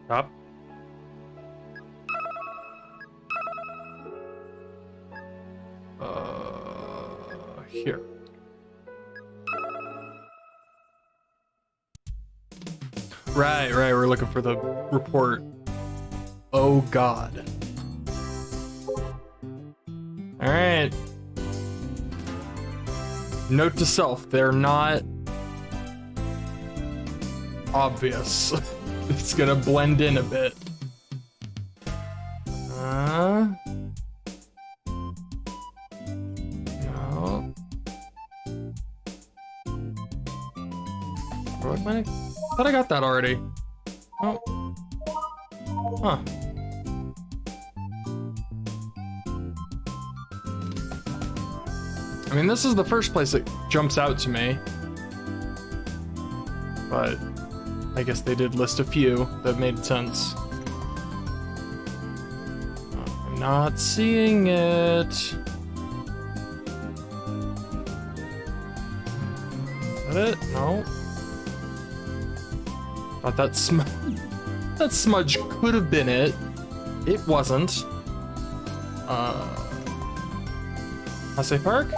Top. Here. Right, we're looking for the report. Oh God. All right. Note to self, they're not obvious. It's gonna blend in a bit. No. I thought I got that already. Oh. Huh. I mean, this is the first place that jumps out to me. But I guess they did list a few that made sense. I'm not seeing it. Is that it? No. Thought that smudge could have been it. It wasn't. Hasei Park?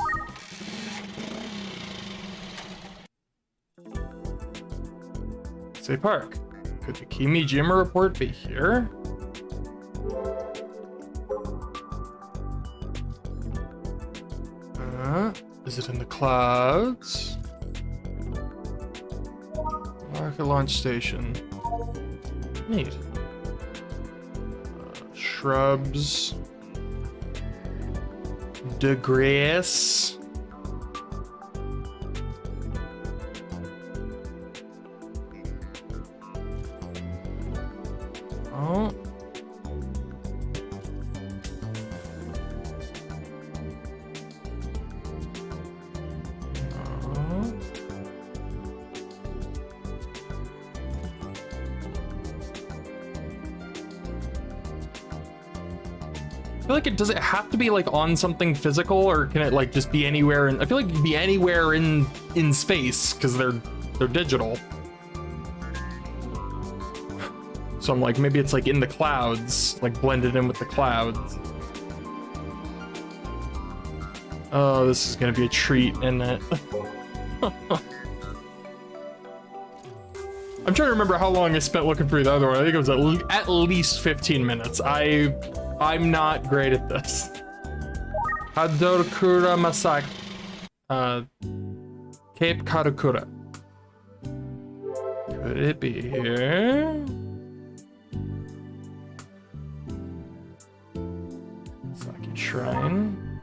Hasei Park. Could the Kimijima report be here? Is it in the clouds? Rocket launch station. Neat. Shrubs. Digress. Oh. I feel like does it have to be like on something physical, or can it like just be anywhere? I feel like it could be anywhere in space because they're digital. So I'm like, maybe it's like in the clouds, like blended in with the clouds. Oh, this is gonna be a treat, isn't it? I'm trying to remember how long I spent looking for the other one. I think it was at least 15 minutes. I'm not great at this. Hadokura Masaki. Cape Karakura. Could it be here? Saki Shrine.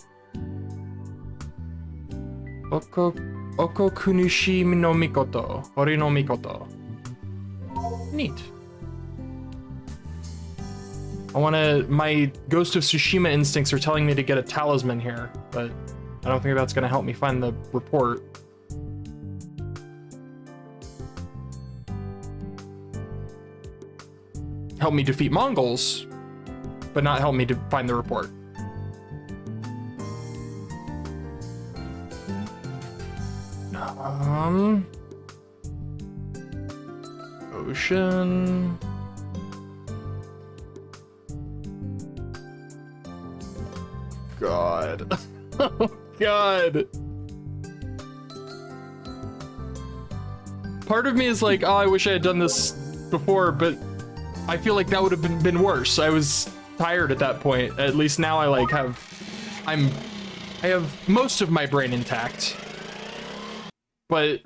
Okokunishi no Mikoto. Hori no Mikoto. Neat. My Ghost of Tsushima instincts are telling me to get a talisman here, but I don't think that's gonna help me find the report. Help me defeat Mongols, but not help me to find the report. Ocean. God. Oh, God. Part of me is like, oh, I wish I had done this before, but I feel like that would have been worse. I was tired at that point. At least now I like I have most of my brain intact. But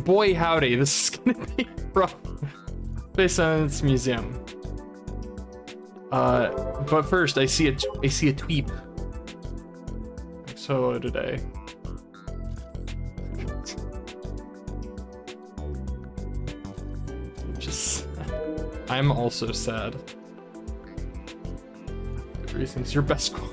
boy howdy, this is gonna be rough. Space Science Museum. But first I see a tweep. So today. I'm also sad. Good reasons. Your best call.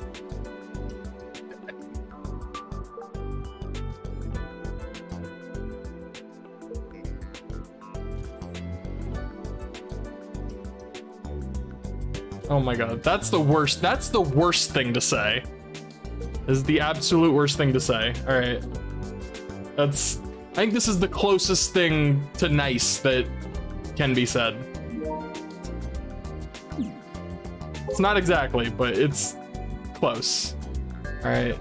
Oh my god, that's the worst. That's the worst thing to say. This is the absolute worst thing to say. All right. I think this is the closest thing to nice that can be said. It's not exactly, but it's close. All right.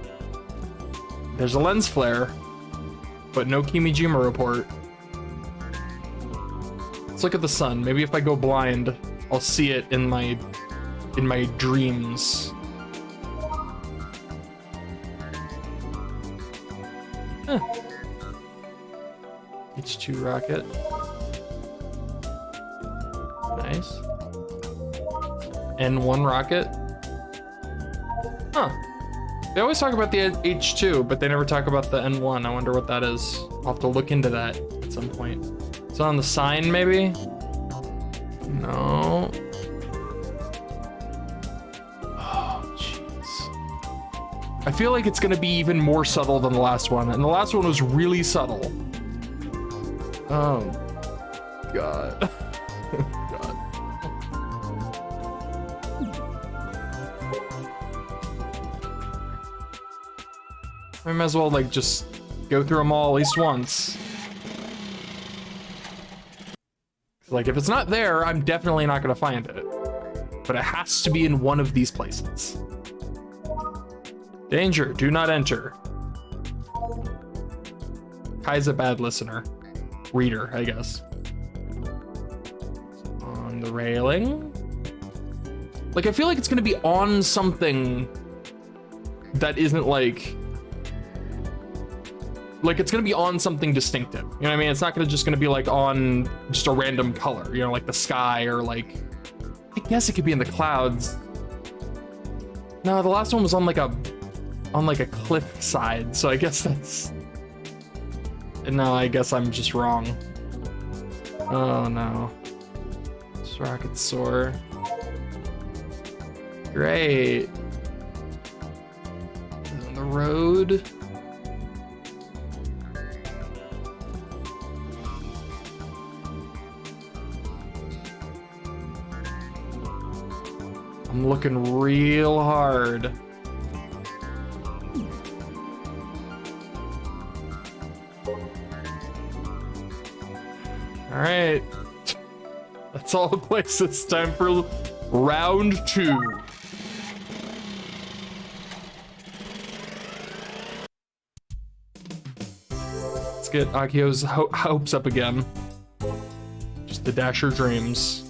There's a lens flare, but no Kimijima report. Let's look at the sun. Maybe if I go blind, I'll see it in my dreams. Huh. H2 rocket. Nice. N1 rocket. Huh. They always talk about the H2, but they never talk about the N1. I wonder what that is. I'll have to look into that at some point. Is it on the sign, maybe? No. Oh, jeez. I feel like it's gonna be even more subtle than the last one, and the last one was really subtle. Oh, God. I might as well, like, just go through them all at least once. Like, if it's not there, I'm definitely not gonna find it. But it has to be in one of these places. Danger, do not enter. Kai's a bad listener. Reader, I guess. On the railing. Like, I feel like it's gonna be on something that isn't, like it's gonna be on something distinctive. You know what I mean? It's not just gonna be like on just a random color, you know, like the sky, or like, I guess it could be in the clouds. No, the last one was on like a cliff side, so I guess that's, no, I guess I'm just wrong. Oh no. This rocket soar. Great. On the road. I'm looking real hard. All right. That's all the places. Time for round 2. Let's get Akio's hopes up again. Just the Dasher dreams.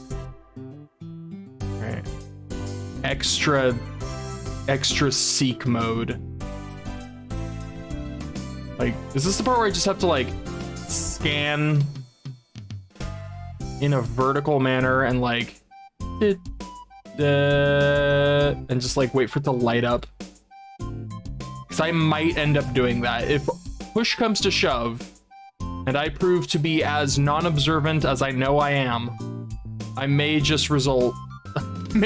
Extra seek mode. Like, is this the part where I just have to like scan in a vertical manner and like and just like wait for it to light up? Because I might end up doing that if push comes to shove and I prove to be as non-observant as I know I am. I may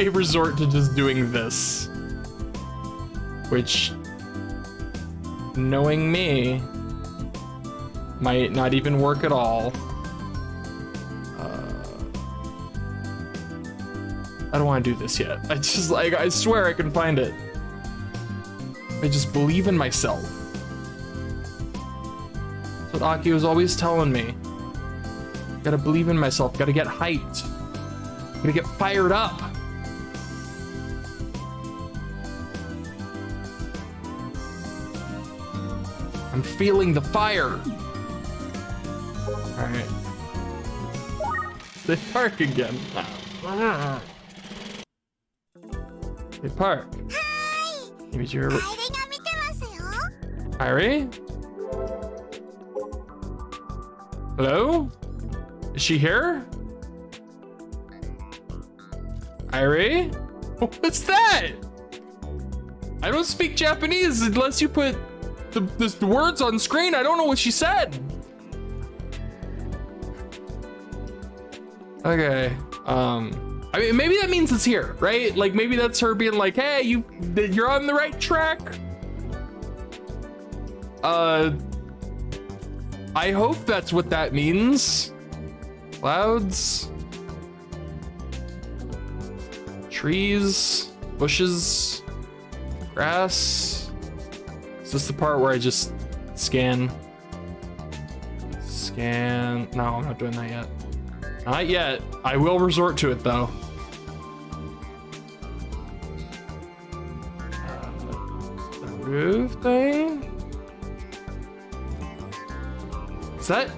resort to just doing this, which, knowing me, might not even work at all. I don't want to do this yet. I swear I can find it. I just believe in myself. That's what Aki was always telling me. Gotta believe in myself, gotta get hyped, gotta get fired up. I'm feeling the fire. All right. They park again. They park. Maybe you're. Irie? Hello? Is she here? Irie? What's that? I don't speak Japanese unless you put the words on screen. I don't know what she said. Okay. I mean, maybe that means it's here, right? Like, maybe that's her being like, hey, you're on the right track. I hope that's what that means. Clouds. Trees. Bushes. Grass. Is this the part where I just scan? Scan. No, I'm not doing that yet. Not yet. I will resort to it though. roof thing? Is that?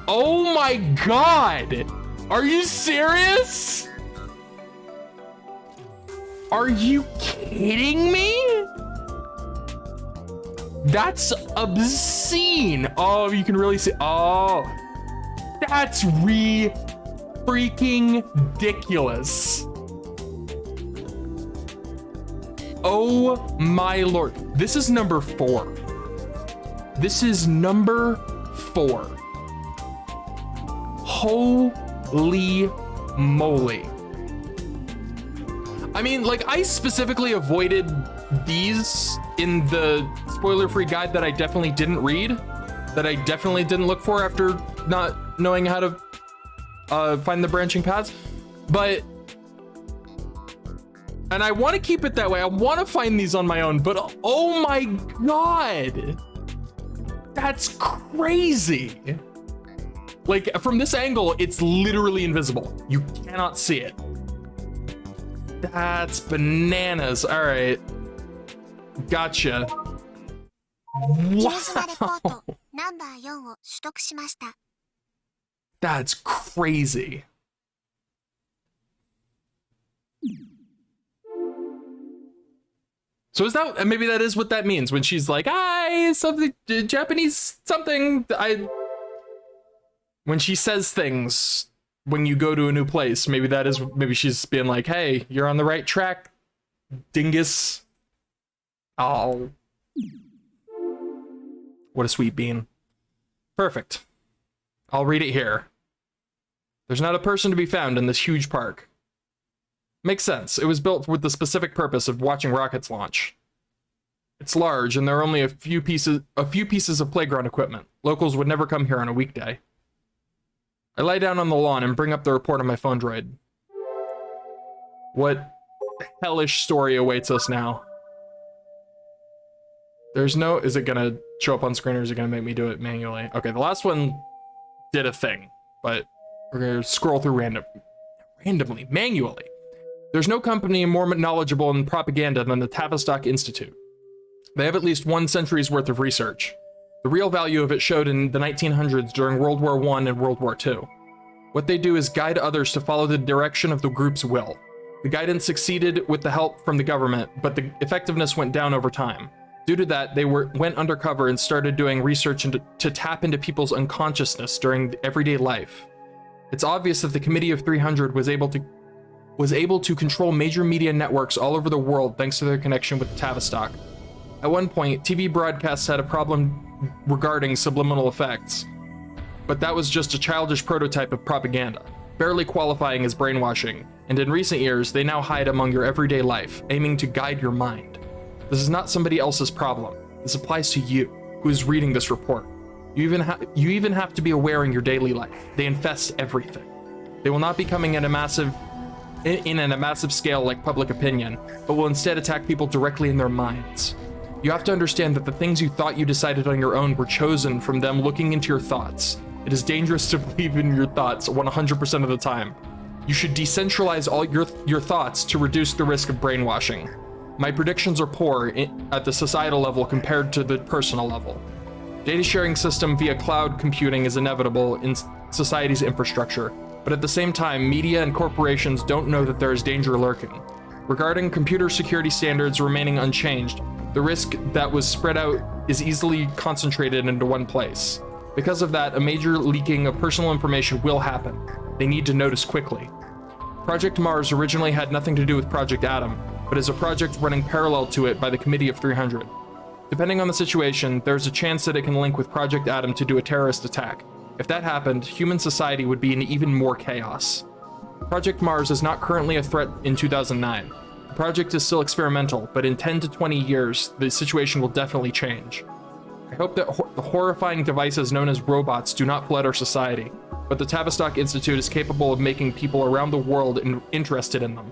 Oh my god! Are you serious? Are you kidding me? That's obscene. Oh, you can really see. Oh, that's freaking ridiculous. Oh my lord. This is number 4. This is number 4. Holy moly. I mean, like, I specifically avoided these in the spoiler-free guide that I definitely didn't read, that I definitely didn't look for after not knowing how to find the branching paths. But, and I want to keep it that way. I want to find these on my own, but oh my god, that's crazy. Like, from this angle, it's literally invisible. You cannot see it. That's bananas. All right. Gotcha. Wow. That's crazy. So is that, maybe that is what that means when she's like, "Hi, something Japanese something." When she says things when you go to a new place, maybe that is, maybe she's being like, "Hey, you're on the right track, dingus." Oh, what a sweet bean. Perfect. I'll read it here. There's not a person to be found in this huge park. Makes sense. It was built with the specific purpose of watching rockets launch. It's large, and there are only a few pieces of playground equipment. Locals would never come here on a weekday. I lie down on the lawn and bring up the report on my phone droid. What hellish story awaits us now? There's no... Is it gonna show up on screen, or is it gonna make me do it manually? Okay, the last one did a thing, but we're gonna scroll through randomly, manually. There's no company more knowledgeable in propaganda than the Tavistock Institute. They have at least 1 century's worth of research. The real value of it showed in the 1900s during World War I and World War II. What they do is guide others to follow the direction of the group's will. The guidance succeeded with the help from the government, but the effectiveness went down over time. Due to that, they went undercover and started doing research to tap into people's unconsciousness during everyday life. It's obvious that the Committee of 300 was able to control major media networks all over the world thanks to their connection with Tavistock. At one point, TV broadcasts had a problem regarding subliminal effects, but that was just a childish prototype of propaganda, barely qualifying as brainwashing, and in recent years, they now hide among your everyday life, aiming to guide your mind. This is not somebody else's problem. This applies to you, who is reading this report. You even have to be aware in your daily life. They infest everything. They will not be coming in a massive scale like public opinion, but will instead attack people directly in their minds. You have to understand that the things you thought you decided on your own were chosen from them looking into your thoughts. It is dangerous to believe in your thoughts 100% of the time. You should decentralize all your thoughts to reduce the risk of brainwashing. My predictions are poor at the societal level compared to the personal level. Data sharing system via cloud computing is inevitable in society's infrastructure, but at the same time, media and corporations don't know that there is danger lurking. Regarding computer security standards remaining unchanged, the risk that was spread out is easily concentrated into one place. Because of that, a major leaking of personal information will happen. They need to notice quickly. Project Mars originally had nothing to do with Project Adam, but is a project running parallel to it by the Committee of 300. Depending on the situation, there's a chance that it can link with Project Adam to do a terrorist attack. If that happened, human society would be in even more chaos. Project Mars is not currently a threat in 2009. The project is still experimental, but in 10 to 20 years, the situation will definitely change. I hope that the horrifying devices known as robots do not flood our society, but the Tavistock Institute is capable of making people around the world interested in them.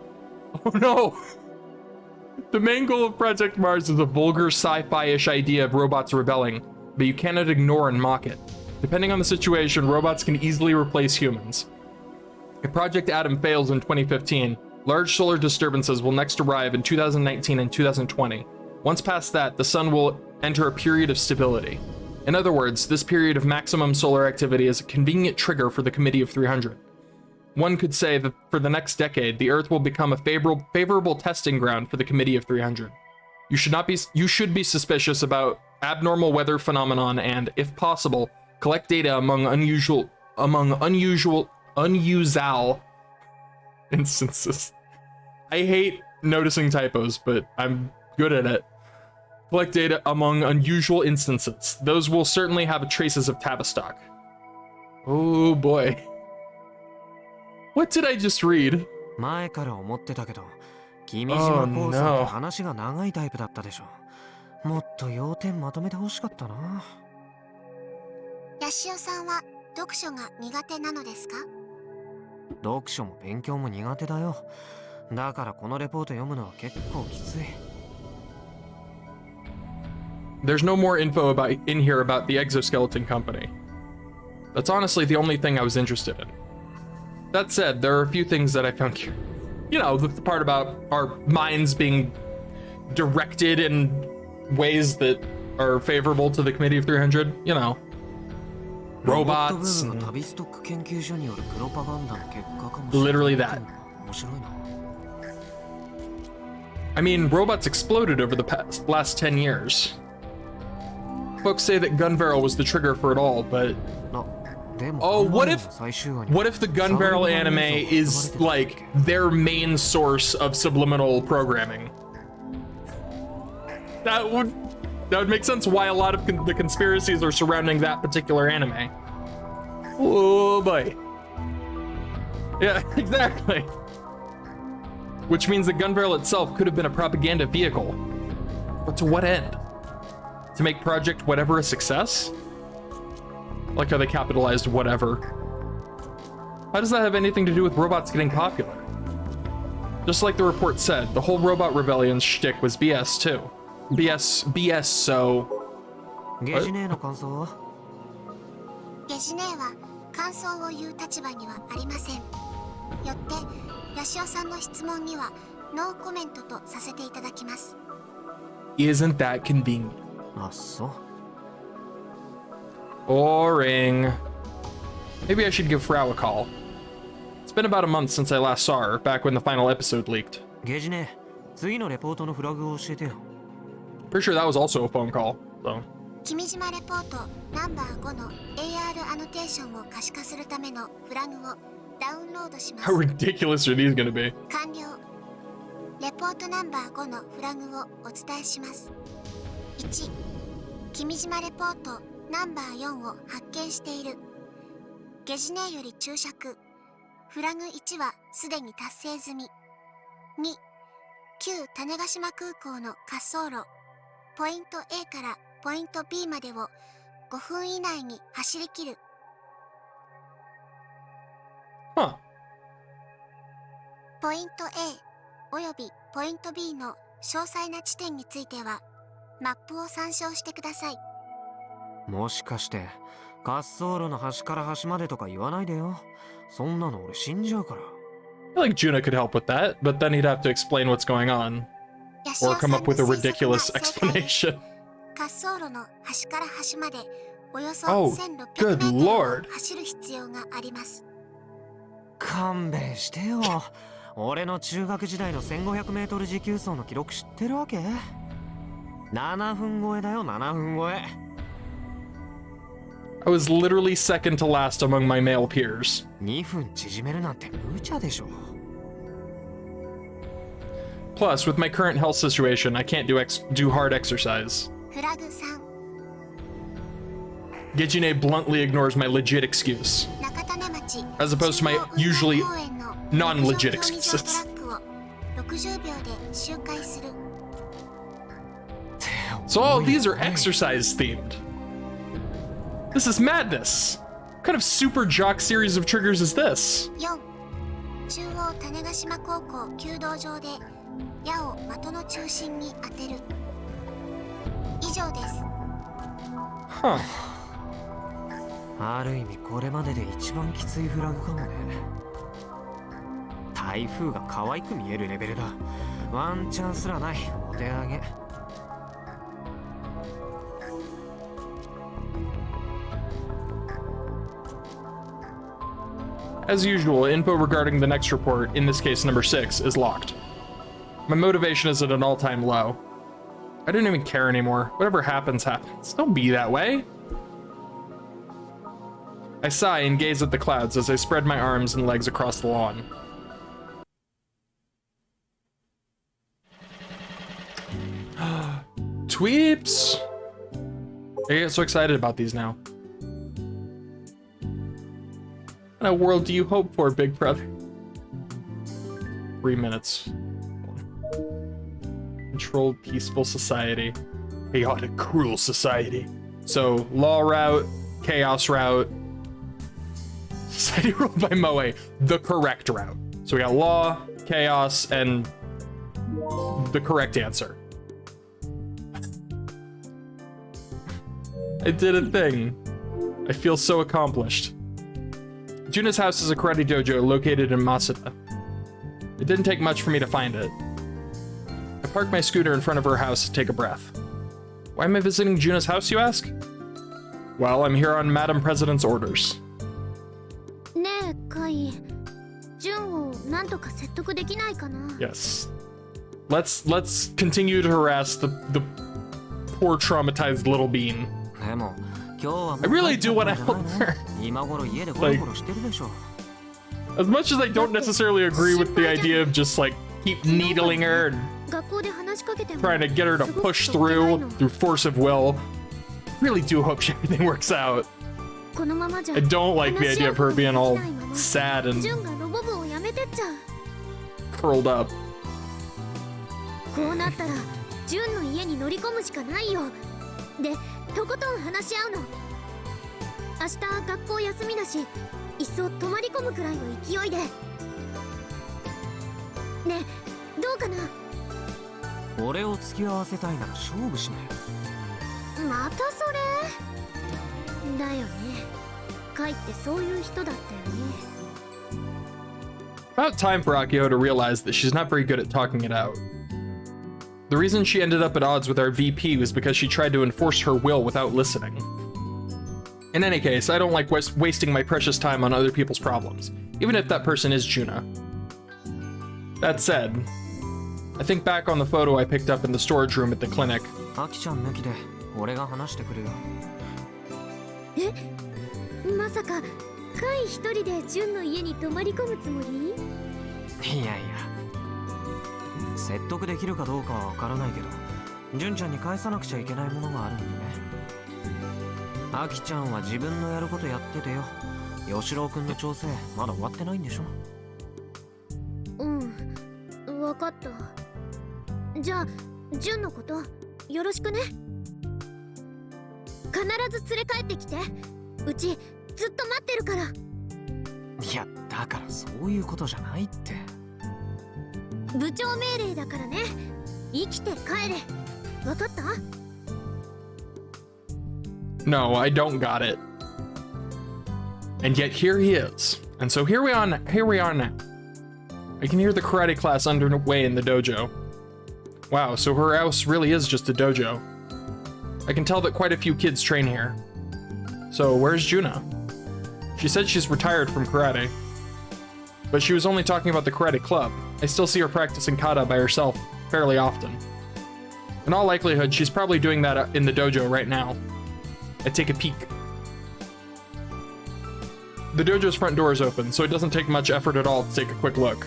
Oh no! The main goal of Project Mars is a vulgar sci-fi-ish idea of robots rebelling, but you cannot ignore and mock it. Depending on the situation, robots can easily replace humans. If Project Adam fails in 2015, Large solar disturbances will next arrive in 2019 and 2020. Once past that, the sun will enter a period of stability. In other words, this period of maximum solar activity is a convenient trigger for the Committee of 300. One could say that for the next decade, the Earth will become a favorable testing ground for the Committee of 300. You should be suspicious about abnormal weather phenomenon and, if possible, collect data among unusual instances. I hate noticing typos, but I'm good at it. Collect data among unusual instances. Those will certainly have traces of Tavistock. Oh boy. What did I just read? 前から思ってたけど、君島興産って話が長いタイプだったでしょ。もっと要点まとめてほしかったな。ヤシオさんは読書が苦手なのですか？読書も勉強も苦手だよ。だからこのレポート読むのは結構きつい。There's no more info in here about the exoskeleton company. That's honestly the only thing I was interested in. That said, there are a few things that I found here. You know, the part about our minds being directed in ways that are favorable to the Committee of 300, you know. Robots. Literally that. I mean, robots exploded over the last 10 years. Folks say that gun barrel was the trigger for it all, but... Oh, what if the gun barrel anime is, like, their main source of subliminal programming? That would make sense why a lot of the conspiracies are surrounding that particular anime. Oh boy. Yeah, exactly. Which means the gun barrel itself could have been a propaganda vehicle. But to what end? To make Project Whatever a success? Like how they capitalized whatever. How does that have anything to do with robots getting popular? Just like the report said, the whole robot rebellion shtick was BS too. BS, so... ゲジネーの感想は？ゲジネーは感想を言う立場にはありません。よってヤシオさんの質問にはノーコメントとさせていただきます。Isn't that convenient? あ、そう。Boring. Maybe I should give Frau a call. It's been about a month since I last saw her, back when the final episode leaked. ゲジネ、次のレポートのフラグを教えてよ。Pretty sure that was also a phone call, so. 君島レポートナンバー5の AR アノテーションを可視化するためのフラグをダウンロードします。How ridiculous are these gonna be? 完了。レポートナンバー5のフラグをお伝えします。1、君島レポートナンバー4を発見している。ゲジネーより注釈。フラグ1はすでに達成済み。2、旧種子島空港の滑走路。ポイント A からポイント B までを5分以内に走り切る。Huh. ポイント A およびポイント B の詳細な地点については、マップを参照してください。もしかして滑走路の端から端までとか言わないでよ。そんなの俺死んじゃうから。I feel like Junna could help with that, but then he'd have to explain what's going on. Or come up with a ridiculous explanation. 滑走路の端から端までおよそ good 1600 lord. 走る必要があります。勘弁してよ。俺の中学時代の1500メートル持久走の記録知ってるわけ？7分超えだよ、7分超え。I was literally second to last among my male peers. 2分縮めるなんて無茶でしょ。Plus, with my current health situation, I can't do hard exercise. フラグ3。Gejine bluntly ignores my legit excuse, 中種町 as opposed to my usually non-legit excuses. 60秒で周回する。So all of these are exercise themed. This is madness. What kind of super jock series of triggers is this? 4、中央種子島高校弓道場で矢を的の中心に当てる。以上です。Huh. ある意味これまでで一番きついフラグかもね。台風が可愛く見えるレベルだ。ワンチャンすらない。お手上げ。As usual, info regarding the next report, in this case number 6, is locked. My motivation is at an all-time low. I don't even care anymore. Whatever happens, happens. Don't be that way. I sigh and gaze at the clouds as I spread my arms and legs across the lawn. Tweeps! I get so excited about these now. What kind of world do you hope for, big brother? 3 minutes. Controlled, peaceful society. Chaotic, cruel society. So, law route, chaos route. Society ruled by Moe, the correct route. So we got law, chaos, and the correct answer. I did a thing. I feel so accomplished. Junna's house is a karate dojo located in Masuda. It didn't take much for me to find it. I parked my scooter in front of her house to take a breath. Why am I visiting Junna's house, you ask? Well, I'm here on Madam President's orders. Yes. Let's continue to harass the poor traumatized little bean. I really do want to help her. Like, as much as I don't necessarily agree with the idea of just like keep needling her and trying to get her to push through force of will, I really do hope everything works out. I don't like the idea of her being all sad and curled up. About time for Akio to realize that she's not very good at talking it out. The reason she ended up at odds with our VP was because she tried to enforce her will without listening. In any case, I don't like wasting my precious time on other people's problems, even if that person is Junna. That said, I think back on the photo I picked up in the storage room at the clinic. No, I don't got it. And yet here he is. And so here we are now. I can hear the karate class underway in the dojo. Wow, so her house really is just a dojo. I can tell that quite a few kids train here. So where's Junna? She said she's retired from karate. But she was only talking about the karate club. I still see her practicing kata by herself fairly often. In all likelihood, she's probably doing that in the dojo right now. I take a peek. The dojo's front door is open, so it doesn't take much effort at all to take a quick look.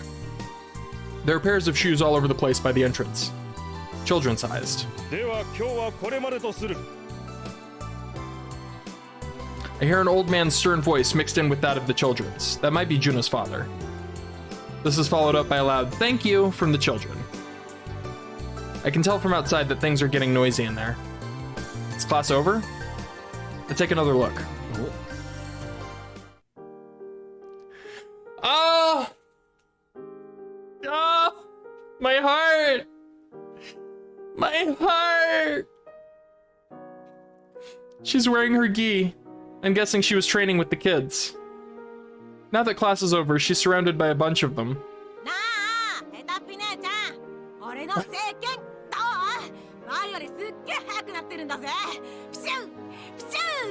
There are pairs of shoes all over the place by the entrance. Children-sized. I hear an old man's stern voice mixed in with that of the children's. That might be Junna's father. This is followed up by a loud "thank you" from the children. I can tell from outside that things are getting noisy in there. Is class over? I take another look. Oh! Oh! My heart! My heart! She's wearing her gi. I'm guessing she was training with the kids. Now that class is over, she's surrounded by a bunch of them. すっげえ速くなってるんだぜ。プシュープシュ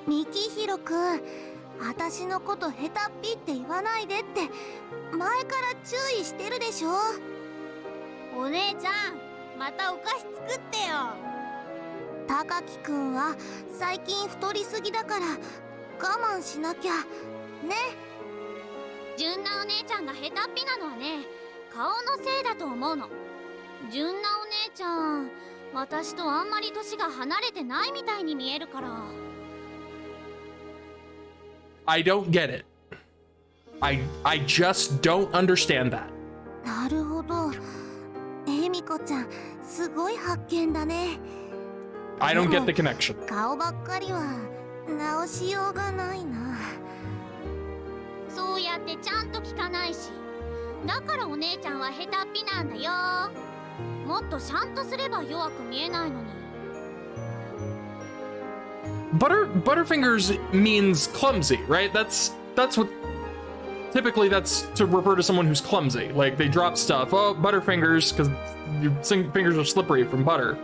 ー。ミキヒロくん、私のことヘタっぴって言わないでって前から注意してるでしょ。お姉ちゃん、またお菓子作ってよ。高木くんは最近太りすぎだから我慢しなきゃね。純奈お姉ちゃんがヘタっぴなのはね、顔のせいだと思うの。純奈お姉ちゃん、私とあんまり年が離れてないみたいに見えるから。I don't get it. I just don't understand that. なるほど。恵美子ちゃん、すごい発見だね。I don't get the connection. 顔ばっかりは直しようがないな。そうやってちゃんと聞かないし、だからお姉ちゃんはヘタっぴなんだよ。もっとちゃんとすれば弱く見えないのに。Butterfingers means clumsy, right? That's what typically that's to refer to someone who's clumsy. Like they drop stuff. Oh, Butterfingers, because your fingers are slippery from butter.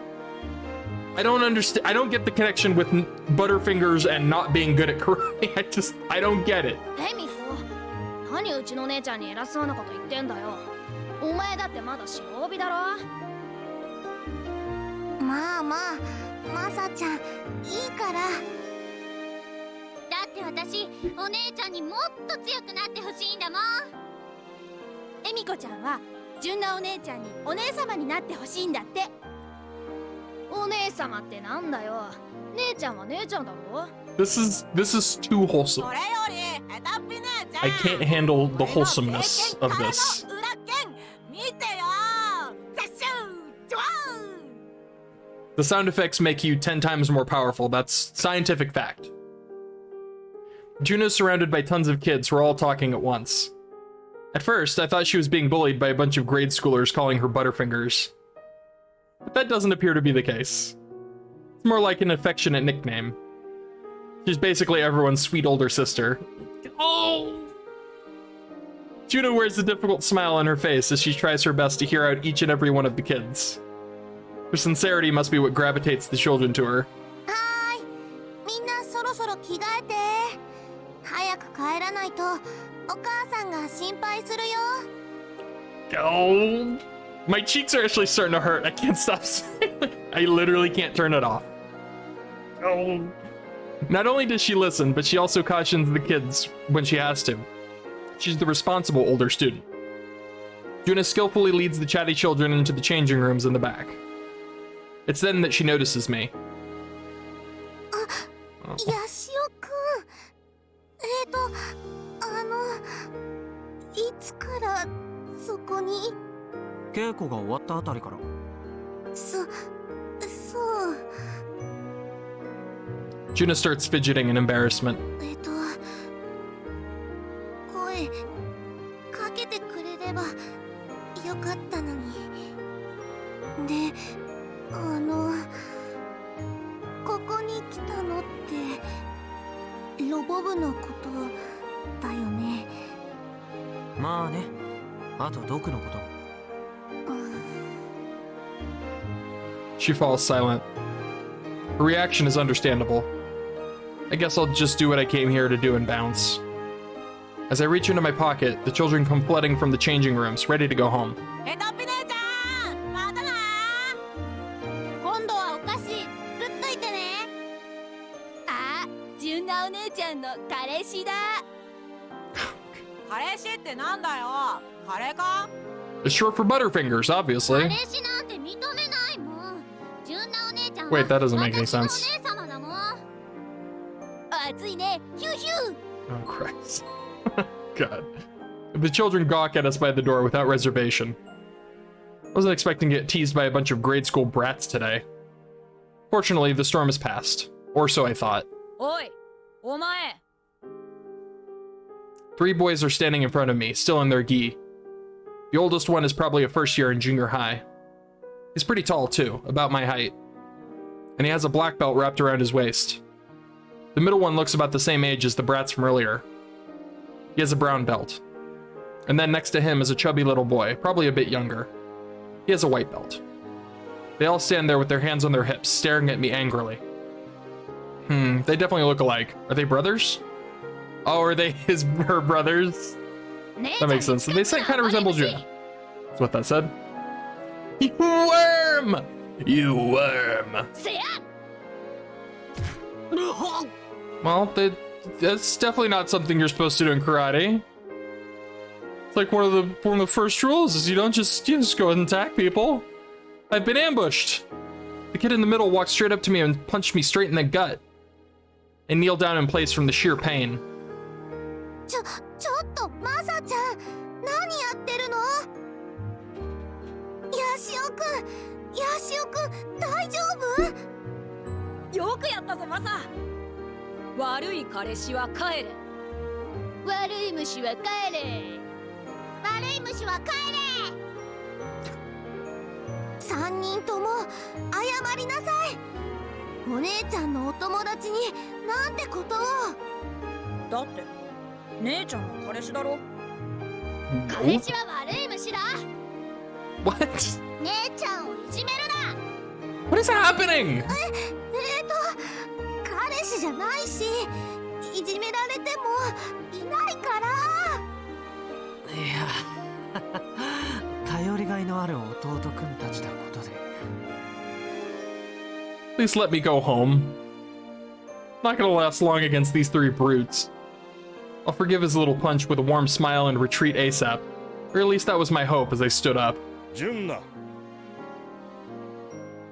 I don't understand. I don't get the connection with Butterfingers and not being good at karate. I don't get it. えみこ、何うちの姉ちゃんに偉そうなこと言ってんだよ。お前だってまだ白帯だろ。まあまあ、マサちゃん、いいから。だって私、お姉ちゃんにもっと強くなってほしいんだもん。恵美子ちゃんは純奈お姉ちゃんにお姉様になってほしいんだって。お姉様ってなんだよ。姉ちゃんは姉ちゃんだろ。This is too wholesome. それよりヘタっぴ姉ちゃん。 I can't handle the wholesomeness of this. 裏剣見てよ。ザッシュージョワーン。 The sound effects make you 10 times more powerful. That's scientific fact. Junna's surrounded by tons of kids who are all talking at once. At first, I thought she was being bullied by a bunch of grade schoolers calling her Butterfingers. But that doesn't appear to be the case. It's more like an affectionate nickname. She's basically everyone's sweet older sister. Oh! Junna wears a difficult smile on her face as she tries her best to hear out each and every one of the kids. Her sincerity must be what gravitates the children to her. はーい、みんなそろそろ着替えて。早く帰らないとお母さんが心配するよ。Oh, my cheeks are actually starting to hurt. I can't stop saying it. I literally can't turn it off. Oh. Not only does she listen, but she also cautions the kids when she has to. She's the responsible older student. Junna skillfully leads the chatty children into the changing rooms in the back. It's then that she notices me. ヤシオくん。いつからそこに？稽古が終わったあたりから。そう。Junna starts fidgeting in embarrassment. 声かけてくれればよかったのに。で、ここに来たのってロボ部のことだよね。まあね。あと毒のこと。She falls silent. Her reaction is understandable. I guess I'll just do what I came here to do and bounce. As I reach into my pocket, the children come flooding from the changing rooms, ready to go home. ヘタっぴ姉ちゃん、またな。今度はお菓子作っといてね。あ、純奈お姉ちゃんの彼氏だ。彼氏ってなんだよ。彼か？ It's short for Butterfingers, obviously. 彼氏なんて認めないもん。純奈お姉ちゃんは Wait, that doesn't make any 私のお sense. 姉様だもん。熱いね。ヒューヒュー。 Oh, Christ. God. The children gawk at us by the door without reservation. I wasn't expecting to get teased by a bunch of grade school brats today. Fortunately, the storm has passed. Or so I thought. おい、お前。 3 boys are standing in front of me, still in their gi. The oldest one is probably a first year in junior high. He's pretty tall too, about my height. And he has a black belt wrapped around his waist. The middle one looks about the same age as the brats from earlier. He has a brown belt. And then next to him is a chubby little boy, probably a bit younger. He has a white belt. They all stand there with their hands on their hips, staring at me angrily. They definitely look alike. Are they brothers? Oh, are they her brothers? That makes sense. They kind of resemble Junna. That's what that said. You worm! You worm! Well, that's definitely not something you're supposed to do in karate. It's like one of the first rules is you just go ahead and attack people. I've been ambushed. The kid in the middle walked straight up to me and punched me straight in the gut. And kneeled down in place from the sheer pain. ちょっとマサちゃん、何やってるの？ヤシオくん、大丈夫？よくやったぞマサ。悪い彼氏は帰れ。悪い虫は帰れ。悪い虫は帰れ。3人とも謝りなさい。お姉ちゃんのお友達になんてことを。だって姉ちゃんの彼氏だろ。彼氏は悪い虫だ。 What? 姉ちゃんをいじめるな。 What is happening? 彼氏じゃないし、いじめられてもいないから。いや、頼りがいのある弟くんたちだことで。Please let me go home. Not gonna last long against these three brutes. I'll forgive his little punch with a warm smile and retreat ASAP. Or at least that was my hope as I stood up. Junna.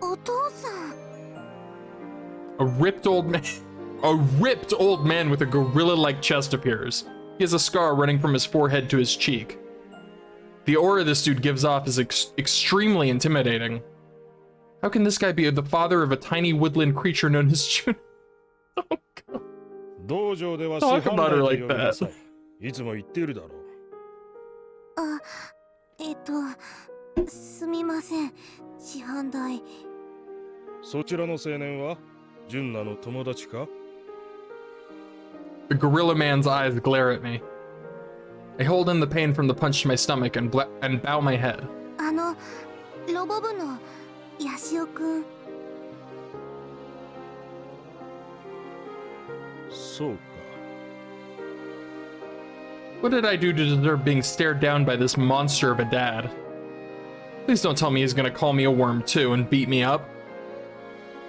お父さん。A ripped old man with a gorilla-like chest appears. He has a scar running from his forehead to his cheek. The aura this dude gives off is extremely intimidating. How can this guy be the father of a tiny woodland creature known as Junna? Oh god. Talk about her like that. いつも言ってるだろう。すみません。市販代。そちらの青年はジュンナの友達か？ The gorilla man's eyes glare at me. I hold in the pain from the punch to my stomach and bow my head. ロボ部のヤシオくん。そうか。What did I do to deserve being stared down by this monster of a dad? Please don't tell me he's gonna call me a worm too and beat me up.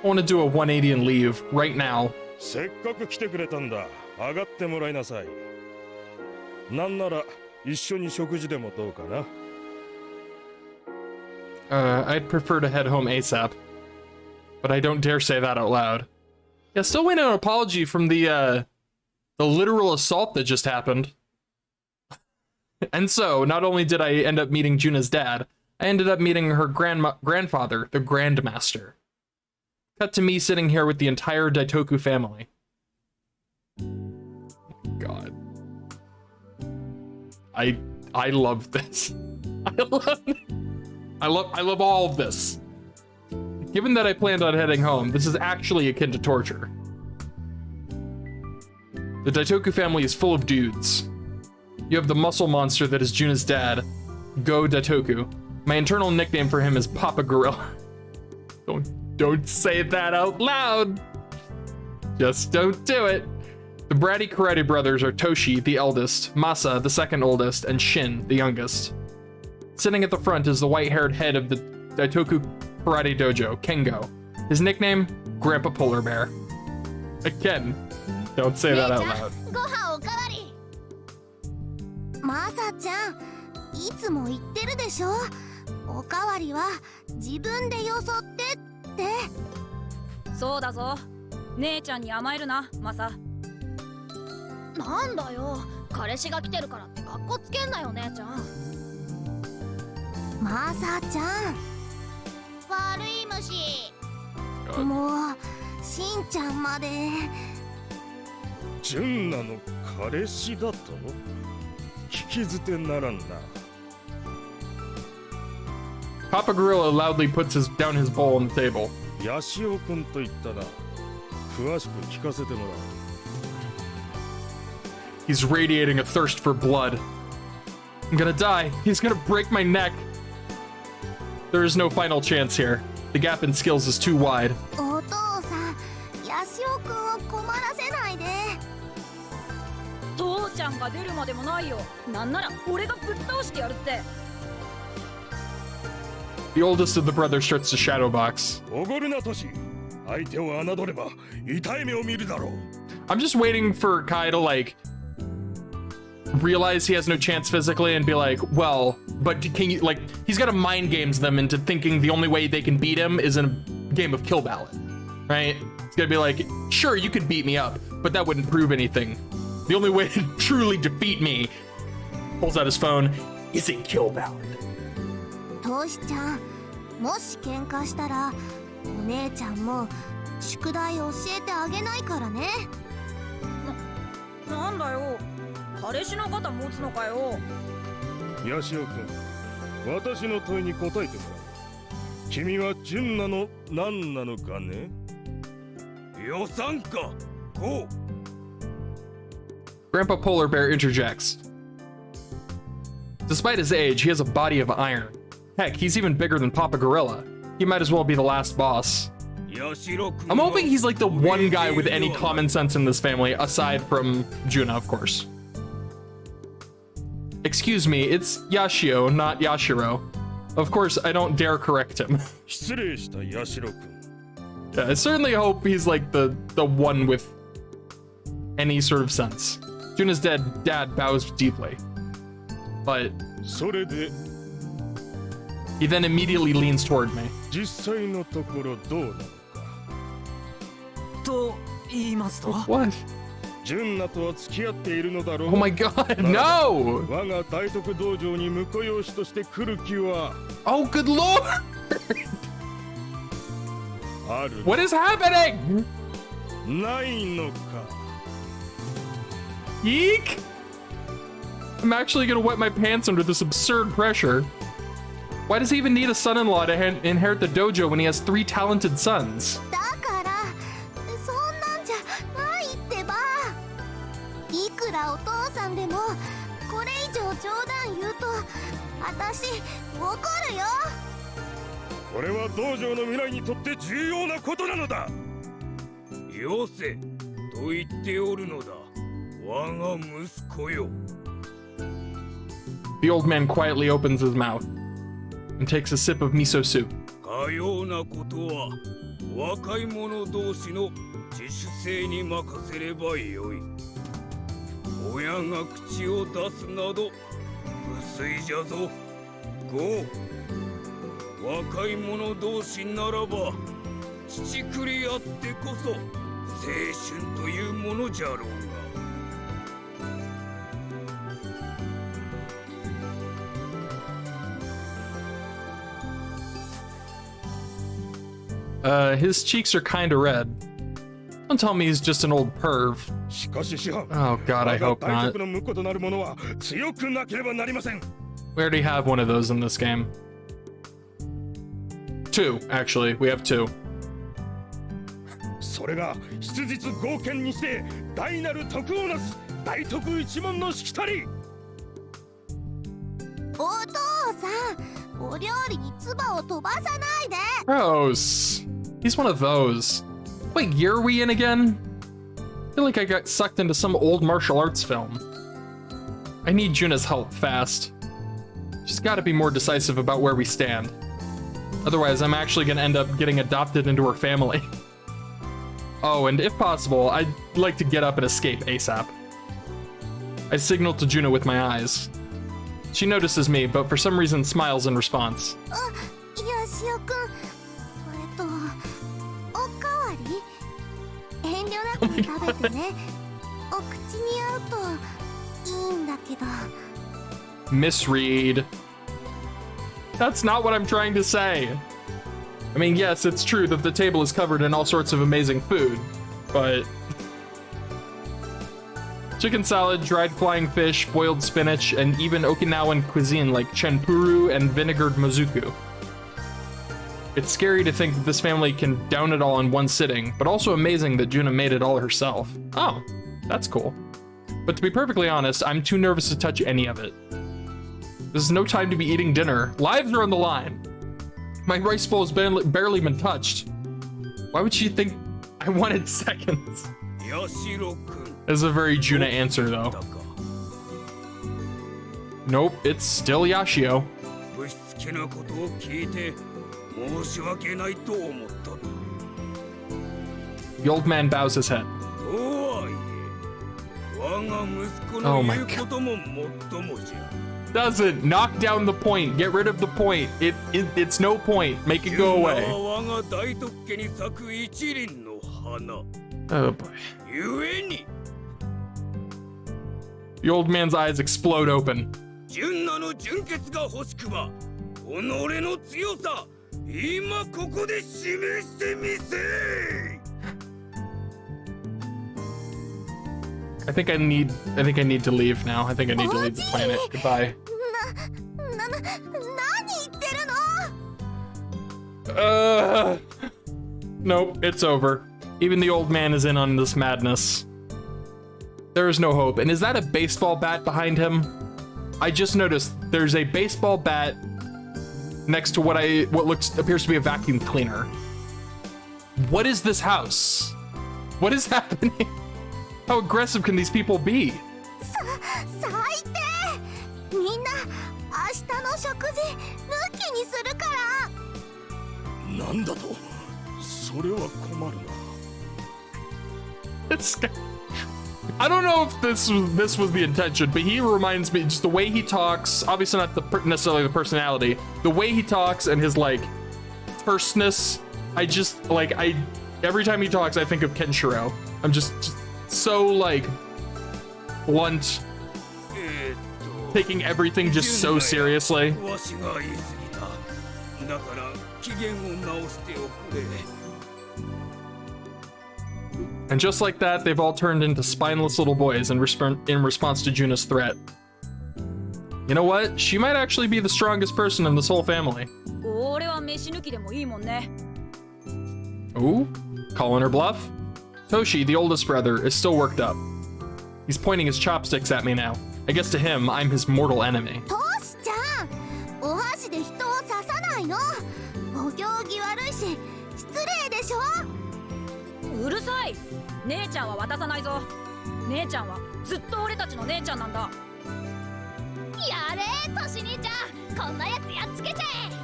I want to do a 180 and leave, right now. せっかく来てくれたんだ。上がってもらいなさい。なんなら一緒に食事でもどうかな。I'd prefer to head home ASAP. But I don't dare say that out loud. Yeah, still waiting an apology from the literal assault that just happened. And so, not only did I end up meeting Junna's dad, I ended up meeting her grandfather, the Grandmaster. Cut to me sitting here with the entire Daitoku family. God. I love this. I love all of this. Given that I planned on heading home, this is actually akin to torture. The Daitoku family is full of dudes. You have the muscle monster that is Junna's dad, Go Daitoku. My internal nickname for him is Papa Gorilla. Don't say that out loud. Just don't do it. The bratty karate brothers are Toshi, the eldest, Masa, the second oldest, and Shin, the youngest. Sitting at the front is the white-haired head of the Daitoku Karate Dojo, Kengo. His nickname, Grandpa Polar Bear. Again, don't say that out loud. ご飯おかわり。マサちゃん、いつも言ってるでしょ。おかわりは自分でよそってって。そうだぞ。姉ちゃんに甘えるな、マサ。なんだよ。彼氏が来てるからって格好つけんなよ姉ちゃん。マサちゃ悪い虫。ん、もうしんちゃんまで。ジュンナの彼氏だと？聞き捨てならんな。Papa Gorilla loudly puts down his bowl on the table. ヤシオ君と言ったな。詳しく聞かせてもらう。He's radiating a thirst for blood. I'm gonna die. He's gonna break my neck. There is no final chance here. The gap in skills is too wide. お父さんヤシオくんを困らせないで。父ちゃんが出るまでもないよ。なんなら俺がぶっ倒してやるって。 The oldest of the brothers starts to shadow box. おごるなトシ。相手を侮れば痛い目を見るだろう。 I'm just waiting for Kai to like realize he has no chance physically and be like, well, but can you like he's got to mind games them into thinking the only way they can beat him is in a game of kill ballot, right? It's gonna be like, sure, you could beat me up, but that wouldn't prove anything. The only way to truly defeat me, pulls out his phone, is in kill ballot. トシちゃん、もし喧嘩したらお姉ちゃんも宿題教えてあげないからね。なんだよ。彼氏の肩持つのかよ。ヤシオ君、私の問いに答えてもらう。君はジュンナの何なのかね？予算か。おう。 Grandpa Polar Bear interjects. Despite his age, he has a body of iron. Heck, he's even bigger than Papa Gorilla. He might as well be the last boss. I'm hoping he's like the one guy with any common sense in this family, aside from Junna, of course. Excuse me, it's Yashio, not Yashiro. Of course, I don't dare correct him. Yeah, I certainly hope he's like the one with any sort of sense. Junna's dad bows deeply. But he then immediately leans toward me. 実際のところどうなのか。と言いますと？ What? ジュンナとは付き合っているのだろう。 Oh my god, no! 我が大徳道場に婿養子として来る気は。 Oh, good lord! ある。 What is happening? ないのか。 Yeek! I'm actually gonna wet my pants under this absurd pressure. Why does he even need a son-in-law to inherit the dojo when he has 3 talented sons? だからそんなんじゃないってば。いくらお父さんでもこれ以上冗談言うと私怒るよ。これは道場の未来にとって重要なことなのだ。よせと言っておるのだ。我が息子よ。 The old man quietly opens his mouth and takes a sip of miso soup. かようなことは若い者同士の自主性に任せればよい。親が口を出すなど不粋じゃぞ。5、若い者同士ならば乳くり合ってこそ青春というものじゃろうが。 His cheeks are kinda red. Don't tell me he's just an old perv. Oh god, I hope not. We already have one of those in this game. 2, actually. We have 2. それが質実剛健にして大なる徳をなす大徳一門のしきたり。お父さん、お料理に唾を飛ばさないで。 Gross. He's one of those. What year are we in again? I feel like I got sucked into some old martial arts film. I need Junna's help fast. She's gotta be more decisive about where we stand. Otherwise, I'm actually gonna end up getting adopted into her family. Oh, and if possible, I'd like to get up and escape ASAP. I signal to Junna with my eyes. She notices me, but for some reason smiles in response. ヤシオくん、おかわり？遠慮なく食べてね。お口に合うといいんだけど。 Misread. That's not what I'm trying to say. I mean, yes, it's true that the table is covered in all sorts of amazing food, but... Chicken salad, dried flying fish, boiled spinach, and even Okinawan cuisine like chenpuru and vinegared mozuku. It's scary to think that this family can down it all in one sitting, but also amazing that Junna made it all herself. Oh, that's cool. But to be perfectly honest, I'm too nervous to touch any of it. This is no time to be eating dinner. Lives are on the line. My rice bowl has barely been touched. Why would she think I wanted seconds? ヤシロ君 That's a very Junna answer, though. だか Nope, it's still Yashio. ぶしつけなことを聞いて申し訳ないと思ったの The old man bows his head. とはいえ我が息子 Oh の my 言うことももっともじゃ Doesn't knock down the point. Get rid of the point. It's no point. Make it go ジュンナ away. は我が大特家に咲く一輪の花 Oh boy. ゆえに The old man's eyes explode open. ジュンナの純潔が欲しくば己の強さ今ここで示してみせ I think I need to leave now. I think I need to leave the planet. Goodbye. 何言ってるの Nope, it's over. Even the old man is in on this madness. There is no hope. And is that a baseball bat behind him? I just noticed there's a baseball bat next to what appears to be a vacuum cleaner. What is this house? What is happening? How aggressive can these people be? 最低みんな明日の食事抜きにするから なんだとそれは困るな This guy, I don't know if this was the intention, but he reminds me just the way he talks. Obviously, not necessarily the personality. The way he talks and his like terseness. I just like every time he talks, I think of Kenshiro. I'm just so like blunt, taking everything just so seriously. わしが言い過ぎただから機嫌を直しておくれ And just like that, they've all turned into spineless little boys in response to Junna's threat. You know what? She might actually be the strongest person in this whole family. 俺は飯抜きでもいいもんね Ooh, calling her bluff? Toshi, the oldest brother, is still worked up. He's pointing his chopsticks at me now. I guess to him, I'm his mortal enemy. トシちゃんお箸で人を刺さないのお行儀悪いし失礼でしょうるさい姉ちゃんは渡さないぞ姉ちゃんはずっと俺たちの姉ちゃんなんだやれトシ兄ちゃんこんなやつやっつけちゃえ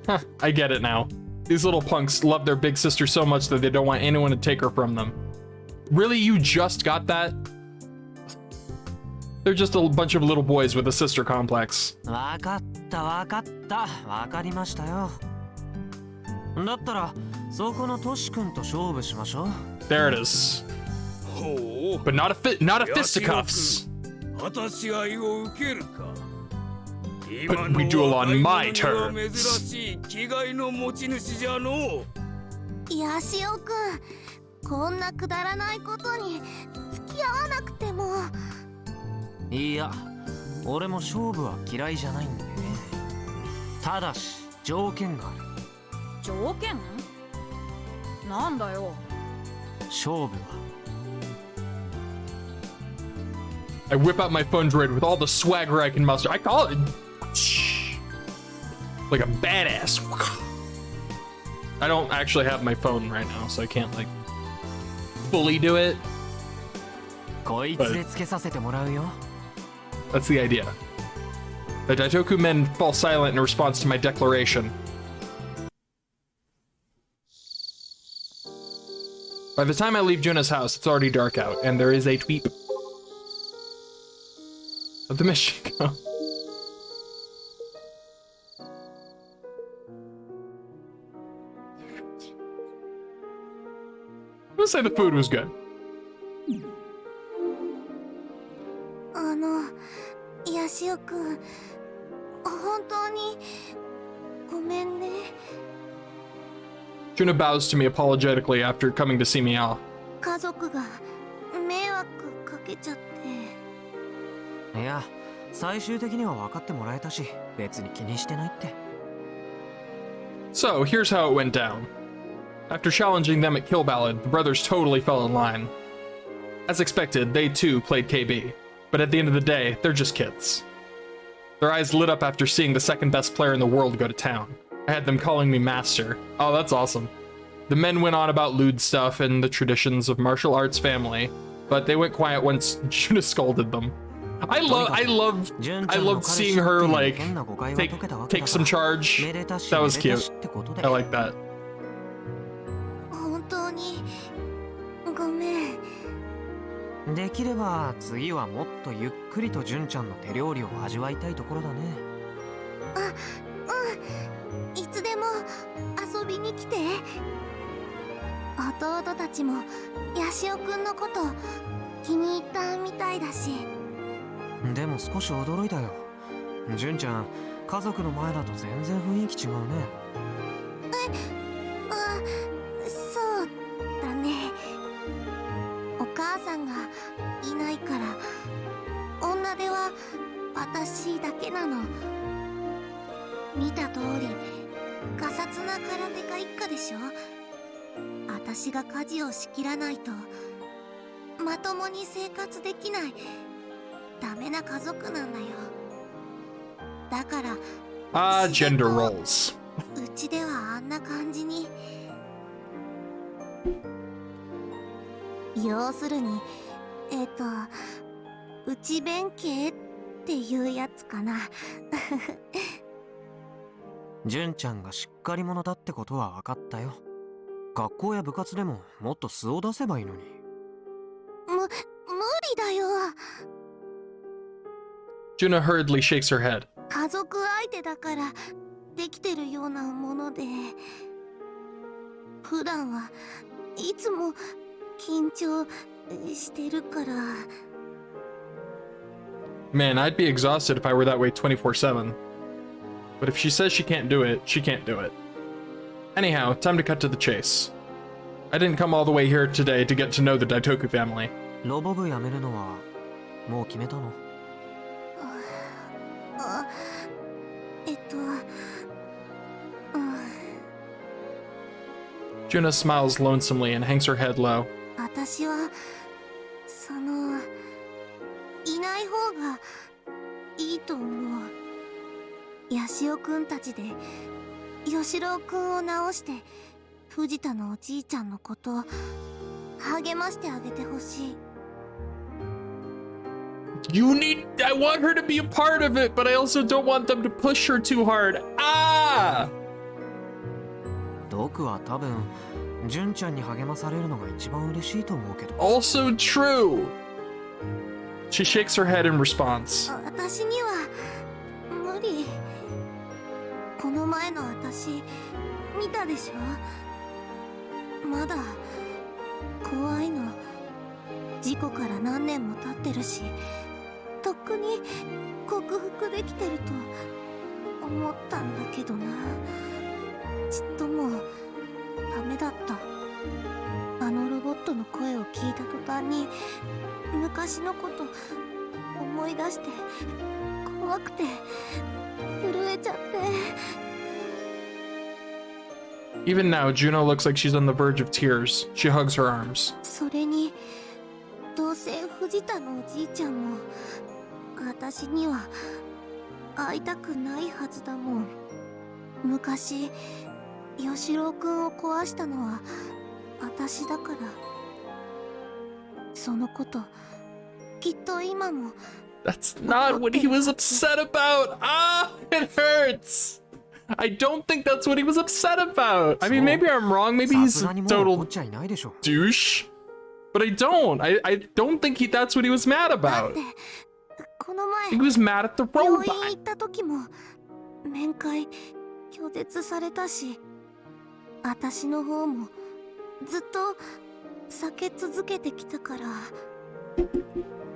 Huh, I get it now. These little punks love their big sister so much that they don't want anyone to take her from them. Really, you just got that? They're just a bunch of little boys with a sister complex. わかったわかりましたよだったらそこのトシ君と勝負しましょう There it is. ほう But not a fisticuffs. 私愛を受けるか But we duel on my 今の若者には terms. 珍しい気概の持ち主じゃのうヤシオくんこんなくだらないことに付き合わなくてもいや俺も勝負は嫌いじゃないんでねただし条件がある条件なんだよ勝負は I whip out my phone droid with all the swagger I can muster. I call it like a badass. I don't actually have my phone right now, so I can't like fully do it. こいつでつけさせてもらうよ That's the idea. The Daitoku men fall silent in response to my declaration. By the time I leave Junna's house, it's already dark out, and there is a tweep. How'd the mission go? I'm gonna say the food was good. ヤシオくん本当にごめんね Junna bows to me apologetically after coming to see me off. 家族が迷惑かけちゃっていや最終的には分かってもらえたし別に気にしてないって So, here's how it went down. After challenging them at Kill Ballad, the brothers totally fell in line. As expected, they too played KB. But at the end of the day, they're just kids. Their eyes lit up after seeing the second best player in the world go to town. I had them calling me master. Oh, that's awesome. The men went on about lewd stuff and the traditions of martial arts family, but they went quiet once Junna scolded them. I loved seeing her like take some charge. That was cute. I like that. 本当にごめん。できれば次はもっとゆっくりと純ちゃんの手料理を味わいたいところだね。いつでも遊びに来て。弟たちもヤシオくんのこと気に入ったみたいだし。でも少し驚いたよ。純ちゃん、家族の前だと全然雰囲気違うね。そうだね。お母さんがいないから女手は私だけなの。見た通りガサツな空手家一家でしょ。私が家事を仕切らないとまともに生活できないダメな家族なんだよ。だから Gender roles. うちではあんな感じに。要するに内弁慶っていうやつかな。純ちゃんがしっかり者だってことは分かったよ。学校や部活でももっと素を出せばいいのに。無理だよ。Junna hurriedly shakes her head. 家族相手だからできてるようなもので、普段はいつも緊張してるから。 Man, I'd be exhausted if I were that way 24/7. But if she says she can't do it, she can't do it. Anyhow, time to cut to the chase. I didn't come all the way here today to get to know the Daitoku family. ロボ部辞めるのはもう決めたの？Junna smiles lonesomely and hangs her head low. 私はいない方がいいと思う。ヤシオくんたちでヨシロウくんを直して藤田のおじいちゃんのことを励ましてあげてほしい。I want her to be a part of it, but I also don't want them to push her too hard. Ah! 僕は多分純ちゃんに励まされるのが一番嬉しいと思うけど。Also true. She shakes her head in response. 私には無理。この前の私見たでしょ。まだ怖いの。事故から何年も経ってるし、とっくに克服できてると思ったんだけどな。ちっともダメだった。あのロボットの声を聞いた途端に昔のこと思い出して怖くて震えちゃって。 Even now, Junna looks like she's on the verge of tears. She hugs her arms. それにどうせ藤田のおじいちゃんも私には会いたくないはずだもん。昔ヨシロウくんを壊したのは私だから。そのこときっと今も。 That's not what he was upset about. Ah, it hurts. I don't think that's what he was upset about. I mean, maybe I'm wrong. Maybe he's a total douche. But I don't. I don't think that's what he was mad about. この前 He was mad at the 病院 robot. 行った時も面会拒絶されたし、私の方もずっと避け続けてきたから。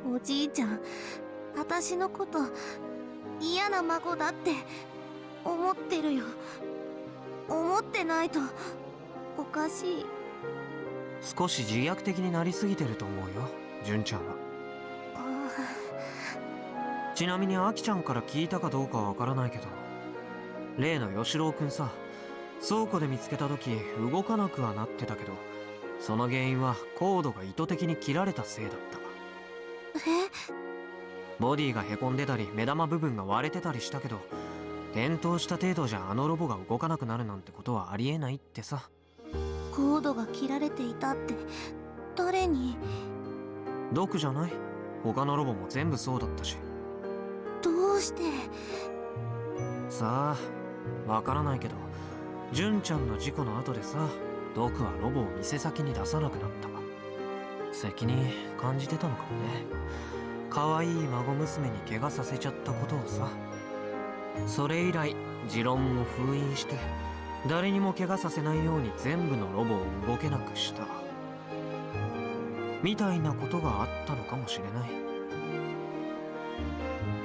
おじいちゃん、私のこと嫌な孫だって思ってるよ。思ってないとおかしい。少し自虐的になりすぎてると思うよ、純ちゃんは。ちなみにアキちゃんから聞いたかどうかはわからないけど、例のヨシロウくんさ、倉庫で見つけた時動かなくはなってたけど、その原因はコードが意図的に切られたせいだった。ボディがへこんでたり目玉部分が割れてたりしたけど、転倒した程度じゃあのロボが動かなくなるなんてことはありえないってさ。コードが切られていたって誰に？ドクじゃない？他のロボも全部そうだったし。どうして？さあ、わからないけど、純ちゃんの事故の後でさ、ドクはロボを店先に出さなくなった。責任感じてたのかもね。可愛い孫娘に怪我させちゃったことをさ。それ以来持論を封印して、誰にも怪我させないように全部のロボを動けなくしたみたいなことがあったのかもしれない。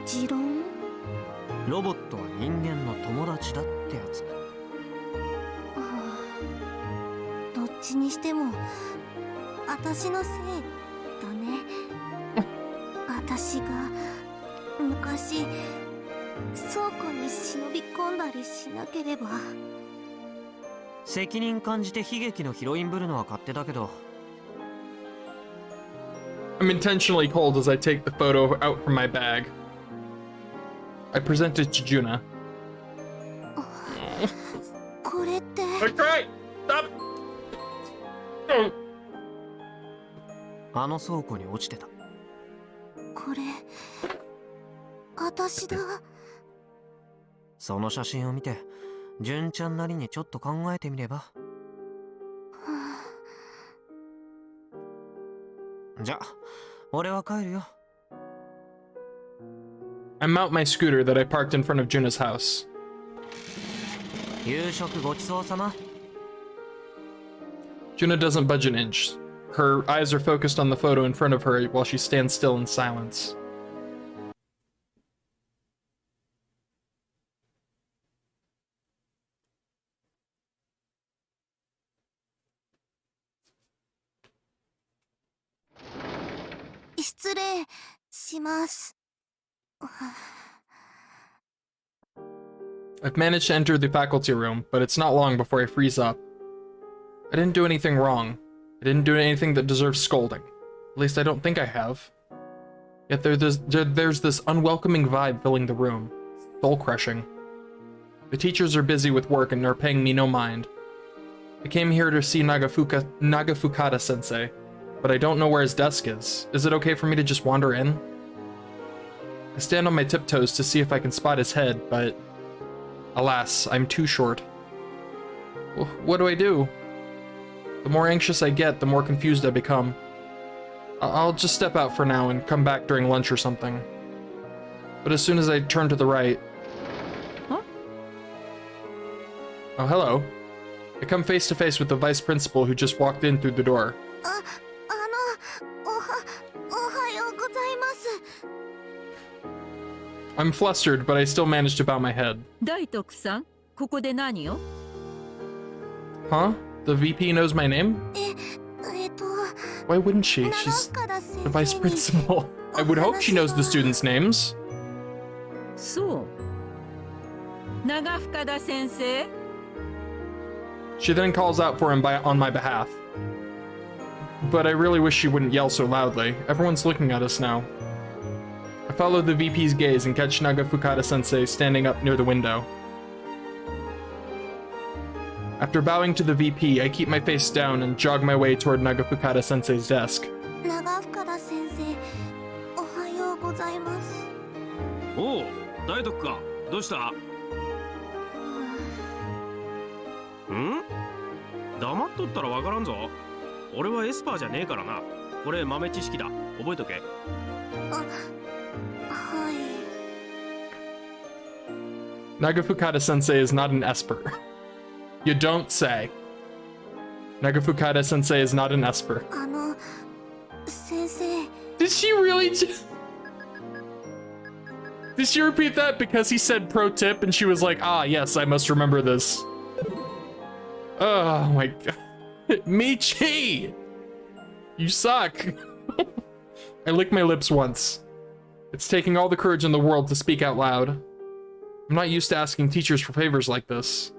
持論？ロボットは人間の友達だってやつ。どっちにしても私のせいだね。私が昔倉庫に忍び込んだりしなければ。責任感じて悲劇のヒロインぶるのは勝手だけど。 I'm intentionally cold as I take the photo out from my bag. I present it to Junna. これって。 Okay, stop. あの倉庫に落ちてた。これ私だ。その写真を見て純ちゃんなりにちょっと考えてみれば。じゃ、俺は帰るよ。I mount my scooter that I parked in front of Junna's house. 夕食ごちそうさま。 Junna doesn't budge an inch. Her eyes are focused on the photo in front of her while she stands still in silence. I've managed to enter the faculty room, but it's not long before I freeze up. I didn't do anything wrong. I didn't do anything that deserves scolding. At least I don't think I have. Yet there's this unwelcoming vibe filling the room. Soul-crushing. The teachers are busy with work and are paying me no mind. I came here to see Nagafukata-sensei, but I don't know where his desk is. Is it okay for me to just wander in? I stand on my tiptoes to see if I can spot his head, but alas, I'm too short. What do I do? The more anxious I get, the more confused I become. I'll just step out for now and come back during lunch or something. But as soon as I turn to the right... Huh? Oh, hello. I come face to face with the vice principal who just walked in through the door. I'm flustered, but I still manage to bow my head. 大徳さん、ここで何を？ Huh? The VP knows my name? Why wouldn't she? She's the vice principal. I would hope she knows the students' names. そう。長深田先生。 She then calls out for him on my behalf. But I really wish she wouldn't yell so loudly. Everyone's looking at us now. I follow the VP's gaze and catch Nagafukata-sensei standing up near the window. After bowing to the VP, I keep my face down and jog my way toward Nagafukata-sensei's desk. Oh, 大徳か。どうした？ん？黙っとったらわからんぞ。俺はエスパーじゃねえからな。これ豆知識だ。覚えとけ。Nagafukata-sensei is not an Esper. You don't say. Nagafukata-sensei is not an Esper. Did she really Did she repeat that because he said pro tip and she was like, ah, yes, I must remember this. Oh my god. Michi! You suck. I lick my lips once. It's taking all the courage in the world to speak out loud. I'm not used to asking teachers for favors like this.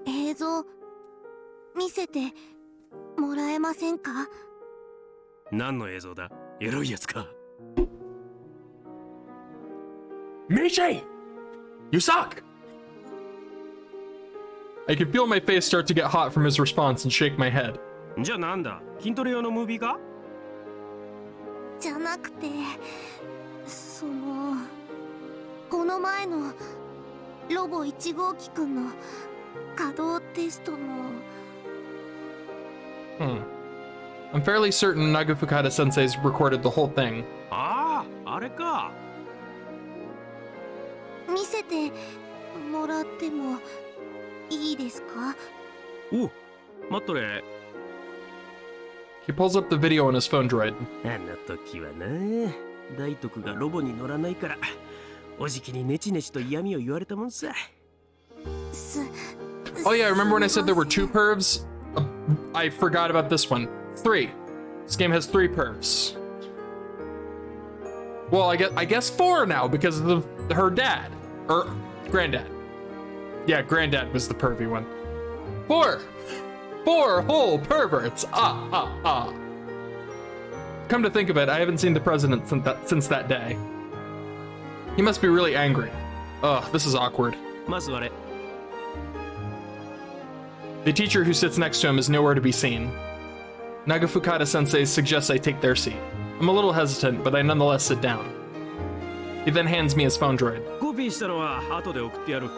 何の映像だ？エロいやつか。Michi! You suck! I can feel my face start to get hot from his response and shake my head. じゃあなんだ筋トレ用のムービーかじゃなくて、この前のロボ1号機くんの稼働テストの。I'm fairly certain Nagafukata sensei's recorded the whole thing. ああ、あれか。見せてもらってもいいですか？お、待っとれ。He pulls up the video on his phone droid. あの時はな、大徳がロボに乗らないから、おじきにネチネチと嫌味を言われたもんさ。Oh yeah, remember when I said there were 2 pervs? I forgot about this one. 3. This game has 3 pervs. Well, I guess 4 now because of her dad. Or granddad. Yeah, granddad was the pervy one. 4 whole perverts. Come to think of it, I haven't seen the president since that day. He must be really angry. Ugh, this is awkward. まずあれ。The teacher who sits next to him is nowhere to be seen. Nagafukata sensei suggests I take their seat. I'm a little hesitant, but I nonetheless sit down. He then hands me his phone droid. コピーしたのは後で送ってやる。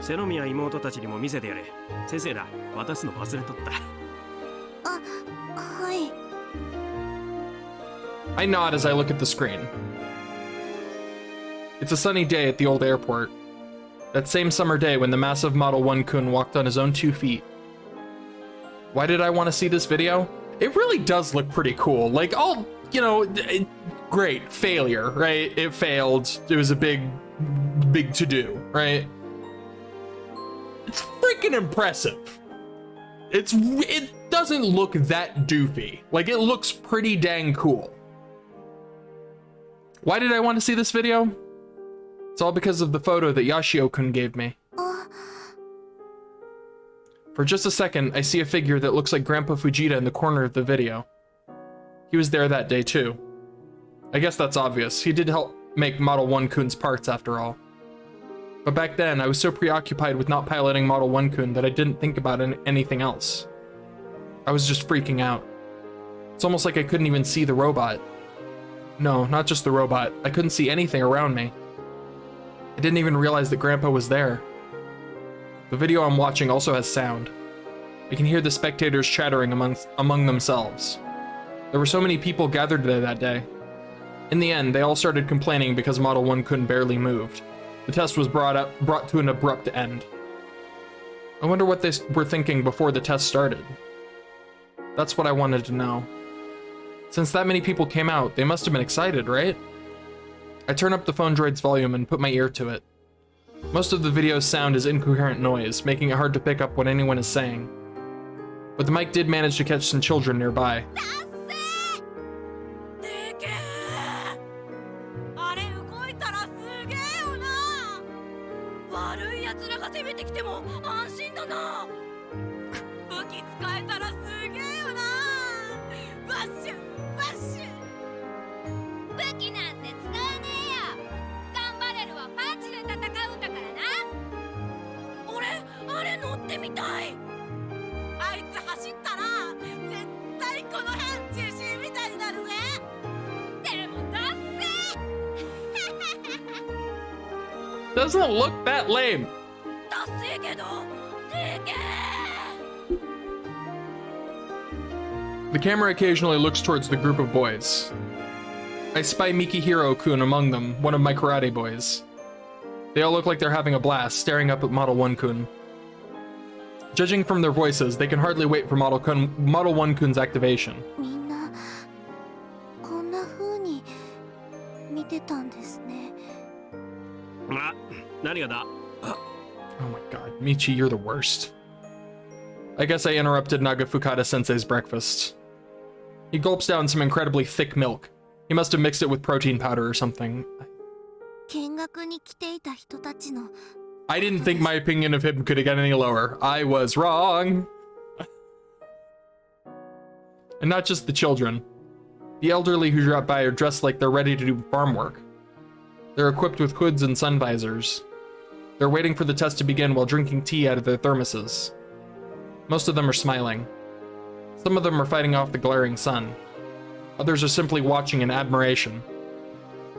瀬宮妹たちにも見せてやれ。先生だ、渡すの忘れとった。はい。I nod as I look at the screen. It's a sunny day at the old airport. That same summer day when the massive Model 1-kun walked on his own 2 feet. Why did I want to see this video? It really does look pretty cool. Like, all, you know, great, failure, right? It failed. It was a big to-do, right? It's freaking impressive. It doesn't look that doofy. Like, it looks pretty dang cool. Why did I want to see this video? It's all because of the photo that Yashio-kun gave me. For just a second, I see a figure that looks like Grandpa Fujita in the corner of the video. He was there that day too. I guess that's obvious. He did help make Model 1-kun's parts after all. But back then, I was so preoccupied with not piloting Model 1-kun that I didn't think about anything else. I was just freaking out. It's almost like I couldn't even see the robot. No, not just the robot. I couldn't see anything around me. I didn't even realize that Grandpa was there. The video I'm watching also has sound. I can hear the spectators chattering among themselves. There were so many people gathered there that day. In the end, they all started complaining because Model 1-kun barely moved. The test was brought to an abrupt end. I wonder what they were thinking before the test started. That's what I wanted to know. Since that many people came out, they must have been excited, right? I turn up the phone droid's volume and put my ear to it. Most of the video's sound is incoherent noise, making it hard to pick up what anyone is saying. But the mic did manage to catch some children nearby. あれ動いたらすげえよな。悪い奴らが攻めてきても安心だな。武器使えたらすげえよな。バッシュバッシュ。武器なんて使えねえよ。頑張れるはパンチで戦うんだからな。俺あれ乗ってみたい。あいつ走ったら絶対この辺中心みたいになるぜ。でもだっせ。 Doesn't look that lame. ダッセーけどでけえ。 The camera occasionally looks towards the group of boys. I spy Mikihiro-kun among them, one of my karate boys. They all look like they're having a blast, staring up at Model 1-kun. Judging from their voices, they can hardly wait for Model 1-kun's activation. みんなこんな風に見てたんですね。あ、何がだ Oh my god, Michi, you're the worst. I guess I interrupted Nagafukata sensei's breakfast. He gulps down some incredibly thick milk. He must have mixed it with protein powder or something. 見学に来ていた人たちの。 I didn't think my opinion of him could get any lower. I was wrong. And not just the children. The elderly who drop by are dressed like they're ready to do farm work. They're equipped with hoods and sun visors. They're waiting for the test to begin while drinking tea out of their thermoses. Most of them are smiling. Some of them are fighting off the glaring sun. Others are simply watching in admiration.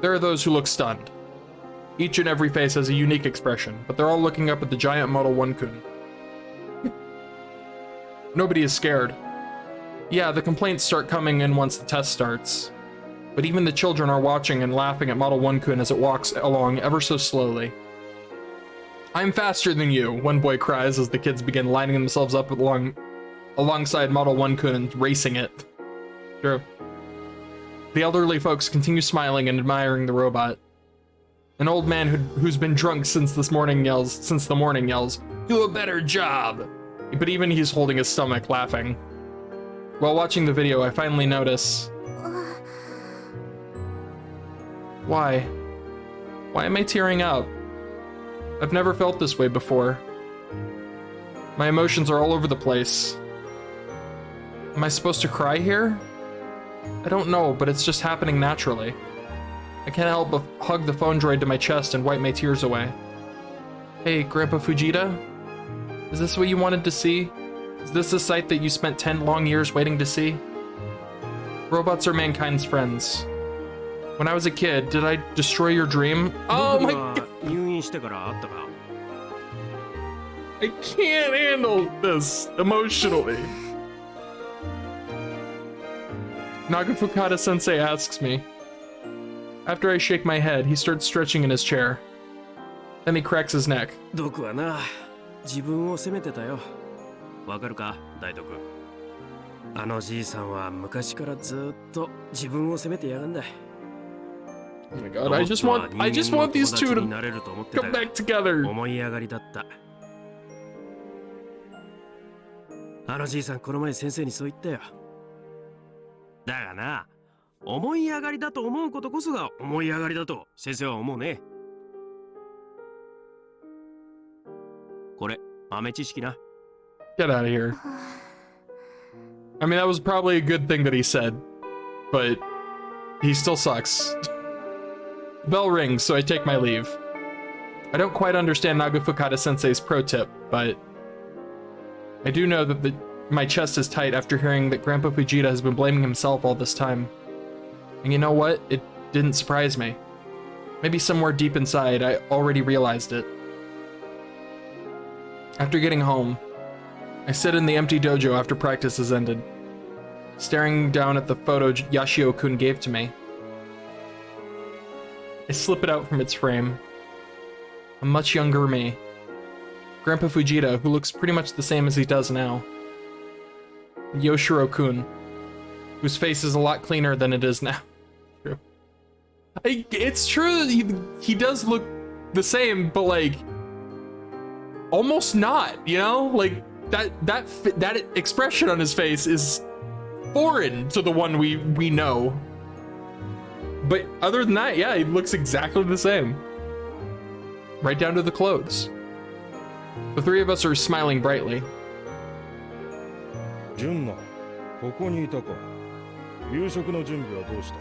There are those who look stunned. Each and every face has a unique expression, but they're all looking up at the giant Model 1-kun. Nobody is scared. Yeah, the complaints start coming in once the test starts. But even the children are watching and laughing at Model 1-kun as it walks along ever so slowly. I'm faster than you, one boy cries as the kids begin lining themselves up alongside Model 1-kun and racing it. True. The elderly folks continue smiling and admiring the robot. An old man who's been drunk since the morning yells, "Do a better job!" But even he's holding his stomach, laughing. While watching the video, I finally notice... Why? Why am I tearing up? I've never felt this way before. My emotions are all over the place. Am I supposed to cry here? I don't know, but it's just happening naturally. I can't help but hug the phone droid to my chest and wipe my tears away. Hey, Grandpa Fujita? Is this what you wanted to see? Is this the sight that you spent 10 long years waiting to see? Robots are mankind's friends. When I was a kid, did I destroy your dream? Oh my god! I can't handle this emotionally. Nagafukata-sensei asks me. After I shake my head, he starts stretching in his chair. Then he cracks his neck. 僕はな、自分を責めてたよ。わかるか、大徳。あのじいさんは昔からずっと自分を責めてやがんだ。Oh my god, I just want these two to come back together. 思い上がりだった。あのじいさんこの前先生にそう言ったよ。だがな、思い上がりだと思うことこそが思い上がりだと先生は思うね。これ豆知識な。Get out of here. I mean, that was probably a good thing that he said, but he still sucks. The bell rings, so I take my leave. I don't quite understand Nagafukata-sensei's pro tip, but I do know that my chest is tight after hearing that Grandpa Fujita has been blaming himself all this time. And you know what? It didn't surprise me. Maybe somewhere deep inside, I already realized it. After getting home, I sit in the empty dojo after practice has ended, staring down at the photo Yashio-kun gave to me. I slip it out from its frame. A much younger me. Grandpa Fujita, who looks pretty much the same as he does now. Yoshiro-kun, whose face is a lot cleaner than it is now. True. It's true that he does look the same, but like, almost not, you know? Like, that expression on his face is foreign to the one we know. But other than that, yeah, he looks exactly the same. Right down to the clothes. The three of us are smiling brightly. Junna, ここにいたか。夕食の準備はどうし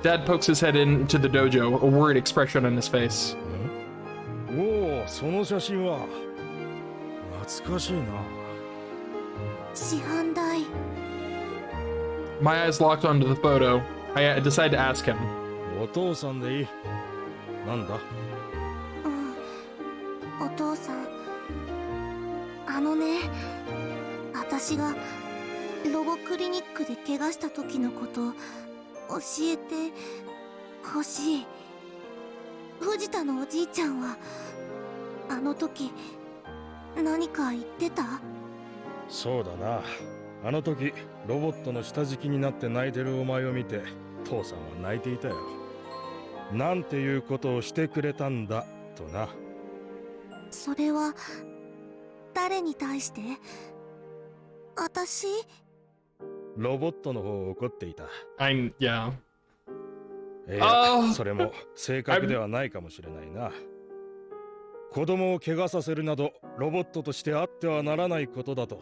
た? Dad pokes his head into the dojo, a worried expression on his face. おお、その写真は懐かしいな。師範代。My eyes locked onto the photo. I decide to ask him. お父さんでいい。なんだ? お父さん。私がロボクリニックで怪我した時のこと教えてほしい。藤田のおじいちゃんはあの時何か言ってた？そうだな。あの時ロボットの下敷きになって泣いてるお前を見て父さんは泣いていたよ。なんていうことをしてくれたんだとな。それは誰に対して？私？ロボットの方を怒っていた。Yeah. いや、それも正確ではないかもしれないな。子供を怪我させるなどロボットとしてあってはならないことだと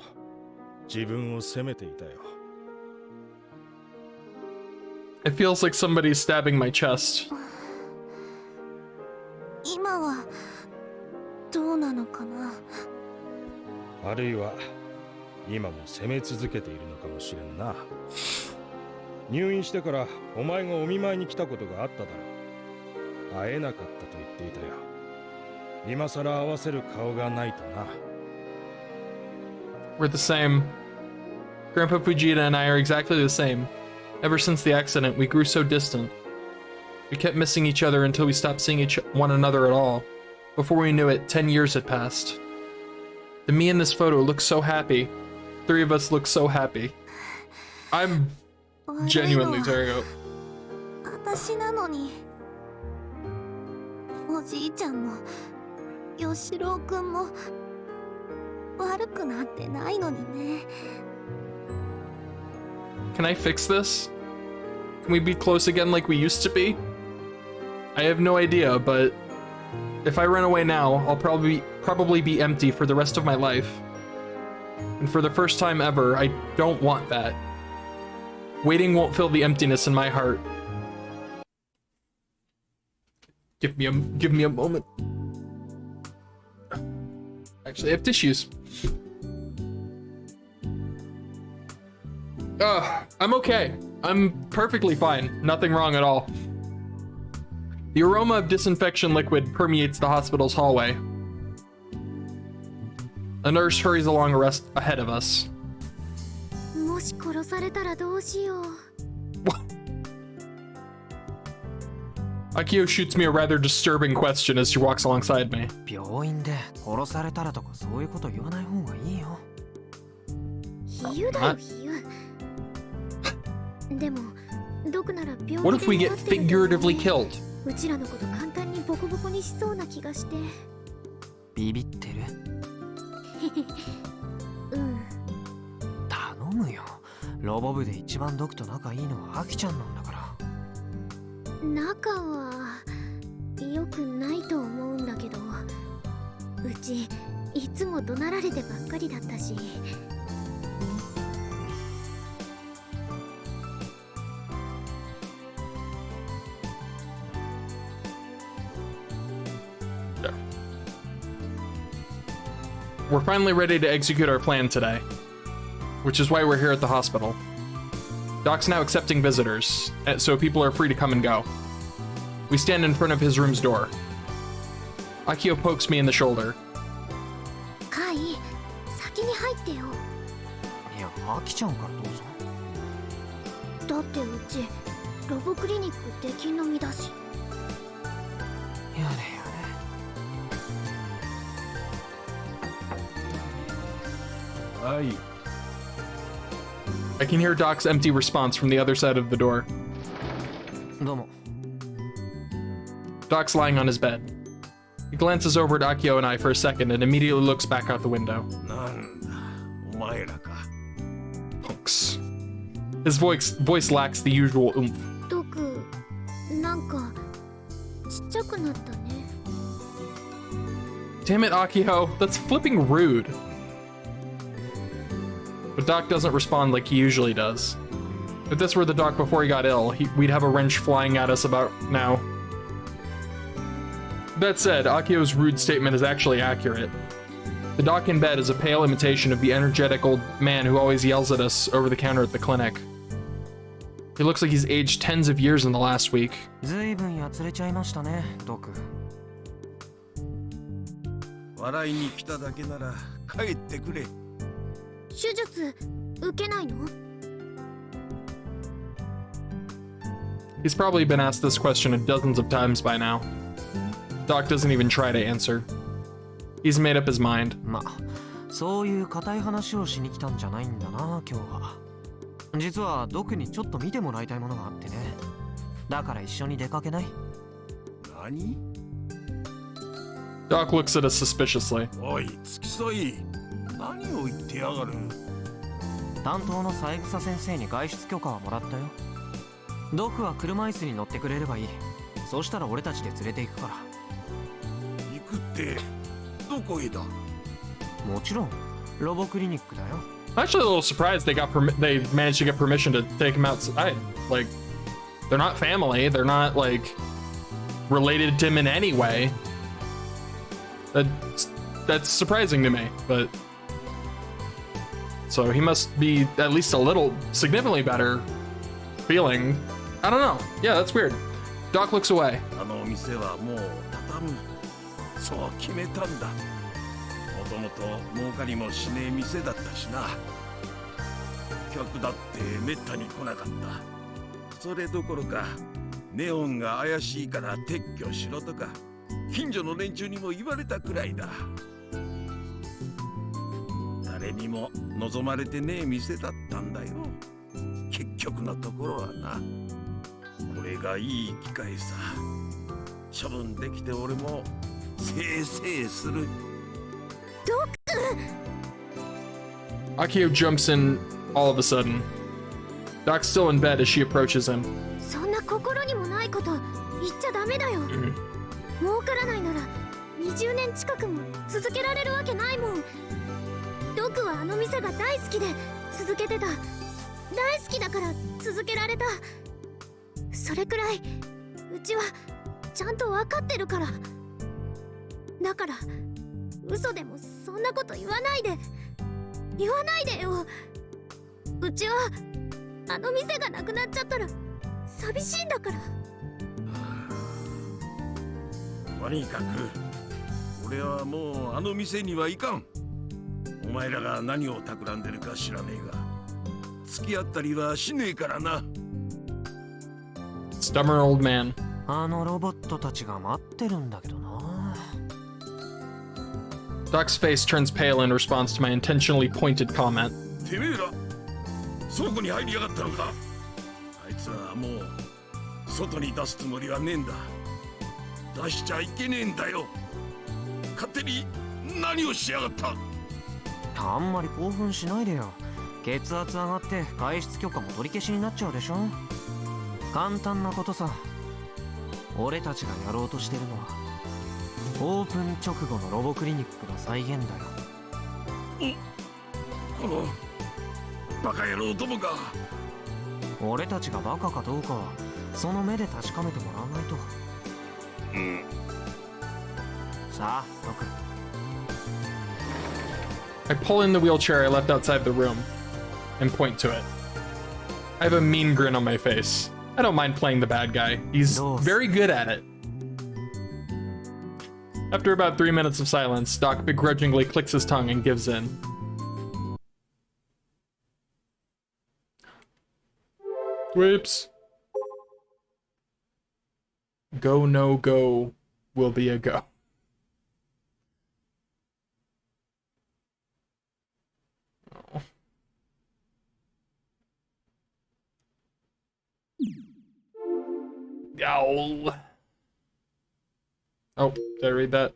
自分を責めていたよ。It feels like somebody's stabbing my chest. 今はどうなのかな。あるいは今も責め続けているのかもしれんな。入院してからお前がお見舞いに来たことがあっただろう。会えなかったと言っていたよ。今さら合わせる顔がないとな。We're the same. Grandpa Fujita and I are exactly the same. Ever since the accident, we grew so distant. We kept missing each other until we stopped seeing one another at all. Before we knew it, 10 years had passed. The me in this photo looks so happy. 3 of us look so happy. I'm genuinely tearing up. 私なのに。おじいちゃんも吉郎くんも悪くなってないのにね。Can I fix this? Can we be close again like we used to be? I have no idea, but if I run away now, I'll probably be empty for the rest of my life. And for the first time ever, I don't want that. Waiting won't fill the emptiness in my heart. Give me a moment. Actually, I have tissues. I'm okay. I'm perfectly fine. Nothing wrong at all. The aroma of disinfection liquid permeates the hospital's hallway. A nurse hurries along ahead of us. もし殺されたらどうしよう。Akio shoots me a rather disturbing question as she walks alongside me. 病院で殺されたらとかそういうこと言わない方がいいよ。比喩だよ、比喩。でも、どこなら病院で What if we get figuratively killed? うちらのこと簡単にボコボコにしそうな気がして。ビビってる？うん。頼むよ。ロボ部で一番ドクと仲いいのはアキちゃんなんだから。仲は良くないと思うんだけど、うちいつも怒鳴られてばっかりだったし。We're finally ready to execute our plan today, which is why we're here at the hospital. Doc's now accepting visitors, so people are free to come and go. We stand in front of his room's door. Akio pokes me in the shoulder. カイ、先に入ってよ。いや、アキちゃんからどうぞ。だってうちロボクリニック出禁の身だし。やれやれ。はい。I can hear Doc's empty response from the other side of the door. どうも。Doc's lying on his bed. He glances over at Akio and I for a second and immediately looks back out the window. なんだ、お前らか。Punks. His voice lacks the usual oomph. ドク、なんかちっちゃくなったね。Damn it, Akio. That's flipping rude. But Doc doesn't respond like he usually does. If this were the Doc before he got ill, we'd have a wrench flying at us about now. That said, Akio's rude statement is actually accurate. The Doc in bed is a pale imitation of the energetic old man who always yells at us over the counter at the clinic. He looks like he's aged tens of years in the last week. ずいぶんやつれちゃいましたね、ドク。笑いに来ただけなら帰ってくれ。手術受けないの？ He's probably been asked this question dozens of times by now. Doc doesn't even try to answer. He's made up his mind. ま、そういう固い話をしに来たんじゃないんだな、今日は。実はドクにちょっと見てもらいたいものがあってね。だから一緒に出かけない？何？ Doc looks at us suspiciously. おい、付き添い。何を言ってやがる。担当の三枝先生に外出許可はもらったよ。ドクは車椅子に乗ってくれればいい。そうしたら俺たちで連れて行くから。行くってどこへだ？もちろんロボクリニックだよ。I'm actually a little surprised they managed to get permission to take him outside. Like, they're not family. They're not like related to him in any way. That's surprising to me, but... So he must be at least a little significantly better feeling. I don't know. Yeah, that's weird. Doc looks away. あの店はもう畳む。そう決めたんだ。もともと儲かりもしねえ店だったしな。客だってめったに来なかった。それどころか、ネオンが怪しいから撤去しろとか、近所の連中にも言われたくらいだ。誰にも望まれてねえ店だったんだよ。結局のところはな。これがいい機会さ。処分できて俺もせいせいする。Akio jumps in all of a sudden. Doc's still in bed as she approaches him. そんな心にもないこと言っちゃダメだよ。儲からないなら20年近くも続けられるわけないもん。ドクはあの店が大好きで続けてた。大好きだから続けられた。それくらいうちはちゃんと分かってるから。だから嘘でもそんなこと言わないで。言わないでよ。うちはあの店がなくなっちゃったら寂しいんだから。とにかく俺はもうあの店には行かん。お前らが何を企んでるか知らねえが付き合ったりはしねえからな。 Stubborn old man. あのロボットたちが待ってるんだけどな。 Doc's face turns pale in response to my intentionally pointed comment. てめえら倉庫に入りやがったのか。あいつはもう外に出すつもりはねえんだ。出しちゃいけねえんだよ。勝手に何をしやがった。あんまり興奮しないでよ。血圧上がって外出許可も取り消しになっちゃうでしょ。簡単なことさ。俺たちがやろうとしてるのはオープン直後のロボクリニックの再現だよ。このバカ野郎どもが。俺たちがバカかどうかはその目で確かめてもらわないと。さあ、ドク。I pull in the wheelchair I left outside the room and point to it. I have a mean grin on my face. I don't mind playing the bad guy. He's very good at it. After about 3 minutes of silence, Doc begrudgingly clicks his tongue and gives in. Whoops. Go, no, go will be a go. Ow. Oh, did I read that?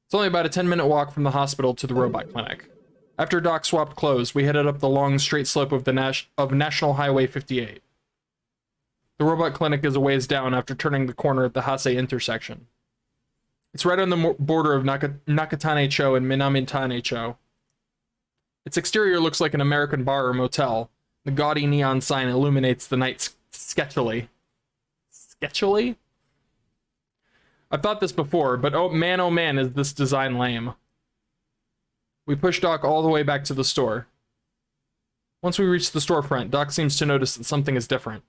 It's only about a 10-minute walk from the hospital to the robot clinic. After Doc swapped clothes, we headed up the long, straight slope of National Highway 58. The robot clinic is a ways down after turning the corner at the Hase intersection. It's right on the border of Nakatane-cho and Minamitane-cho. Its exterior looks like an American bar or motel. The gaudy neon sign illuminates the night sketchily. Sketchily? I've thought this before, but oh man, is this design lame. We push Doc all the way back to the store. Once we reach the storefront, Doc seems to notice that something is different.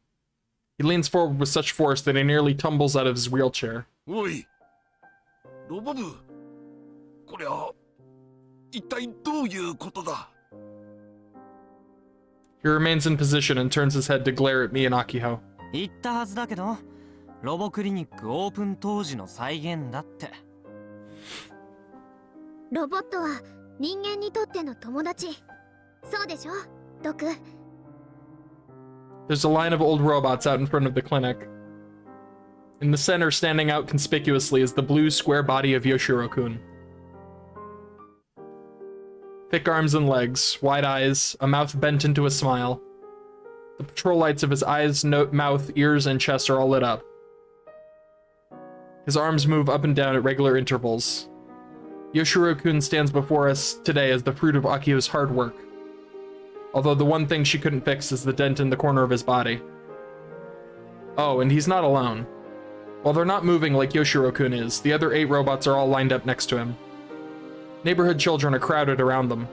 He leans forward with such force that he nearly tumbles out of his wheelchair. Oi! Robobu! これは一体どういうことだ? He remains in position and turns his head to glare at me and Akiho. 言ったはずだけど、ロボクリニックオープン当時の再現だって。ロボットは人間にとっての友達。そうでしょ、ドク。There's a line of old robots out in front of the clinic. In the center, standing out conspicuously, is the blue square body of Yoshiro-kun. Thick arms and legs, wide eyes, a mouth bent into a smile. The patrol lights of his eyes, mouth, ears, and chest are all lit up. His arms move up and down at regular intervals. Yoshiro-kun stands before us today as the fruit of Akiho's hard work. Although the one thing she couldn't fix is the dent in the corner of his body. Oh, and he's not alone. While they're not moving like Yoshiro-kun is, the other 8 robots are all lined up next to him. Neighborhood children are crowded around them.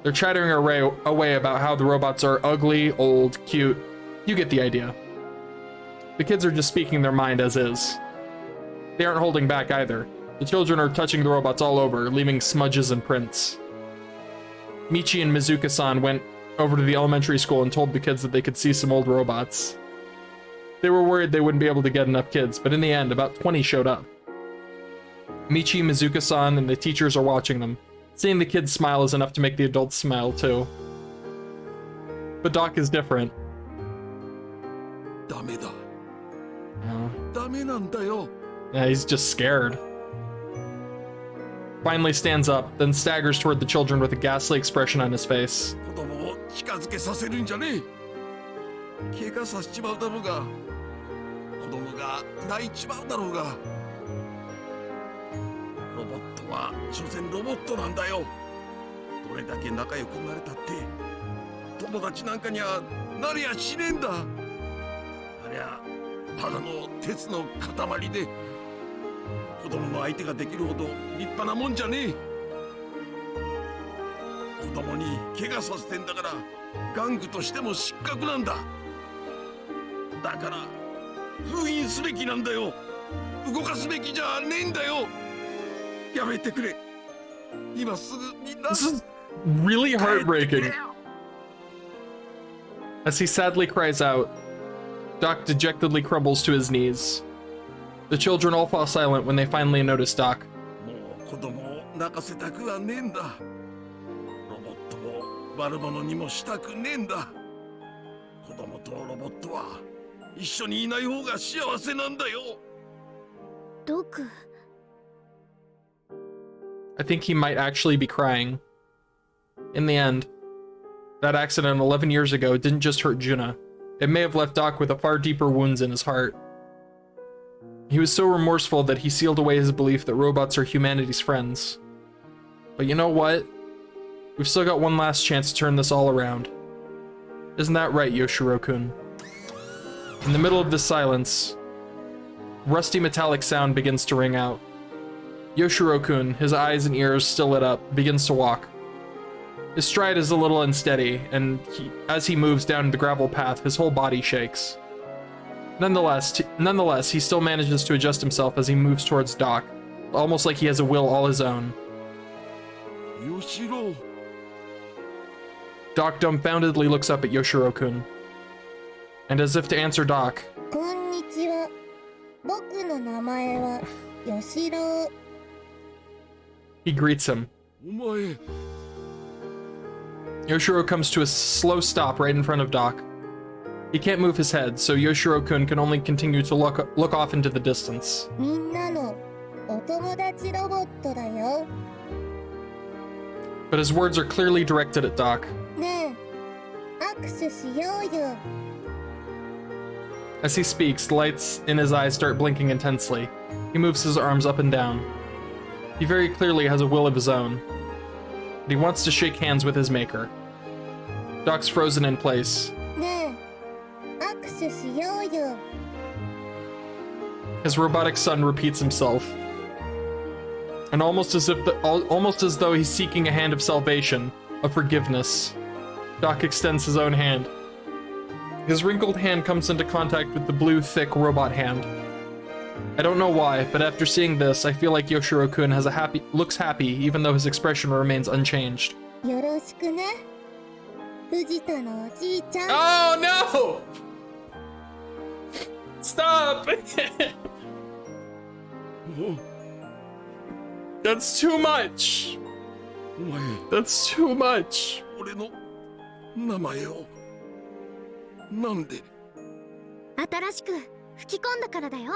They're chattering away about how the robots are ugly, old, cute. You get the idea. The kids are just speaking their mind as is. They aren't holding back either. The children are touching the robots all over, leaving smudges and prints. Michi and Mizuka-san went over to the elementary school and told the kids that they could see some old robots. They were worried they wouldn't be able to get enough kids, but in the end, about 20 showed up. Michi, Mizuka-san, and the teachers are watching them. Seeing the kids smile is enough to make the adults smile too. But Doc is different. Yeah, he's just scared. Finally stands up, then staggers toward the children with a ghastly expression on his face. This is really heartbreaking. As he sadly cries out, Doc dejectedly crumbles to his knees. The children all fall silent when they finally notice Doc. I think he might actually be crying. In the end, that accident 11 years ago didn't just hurt Junna. It may have left Doc with a far deeper wounds in his heart. He was so remorseful that he sealed away his belief that robots are humanity's friends. But you know what? We've still got one last chance to turn this all around. Isn't that right, Yoshiro-kun? In the middle of this silence, rusty metallic sound begins to ring out. Yoshiro-kun, his eyes and ears still lit up, begins to walk. His stride is a little unsteady, and as he moves down the gravel path, his whole body shakes. Nonetheless, he still manages to adjust himself as he moves towards Doc, almost like he has a will all his own. Yoshiro. Doc dumbfoundedly looks up at Yoshiro-kun. And as if to answer Doc, Konnichiwa. Boku no namae wa Yoshiro. He greets him. Omae. Yoshiro comes to a slow stop right in front of Doc. He can't move his head, so Yoshiro-kun can only continue to look off into the distance. Minna no otomodachi robot da yo. But his words are clearly directed at Doc. Ne, akushu shiyou yo. As he speaks, the lights in his eyes start blinking intensely. He moves his arms up and down. He very clearly has a will of his own. And he wants to shake hands with his maker. Doc's frozen in place. Ne, akushu shiyou yo. His robotic son repeats himself. And almost as though he's seeking a hand of salvation, of forgiveness, Doc extends his own hand. His wrinkled hand comes into contact with the blue, thick robot hand. I don't know why, but after seeing this, I feel like Yoshiro-kun looks happy, even though his expression remains unchanged. Yoroshiku ne. Fujita no oji-chan. Oh no! Stop! That's too much. That's too much. 俺の名前をなんで新しく吹き込んだからだよ。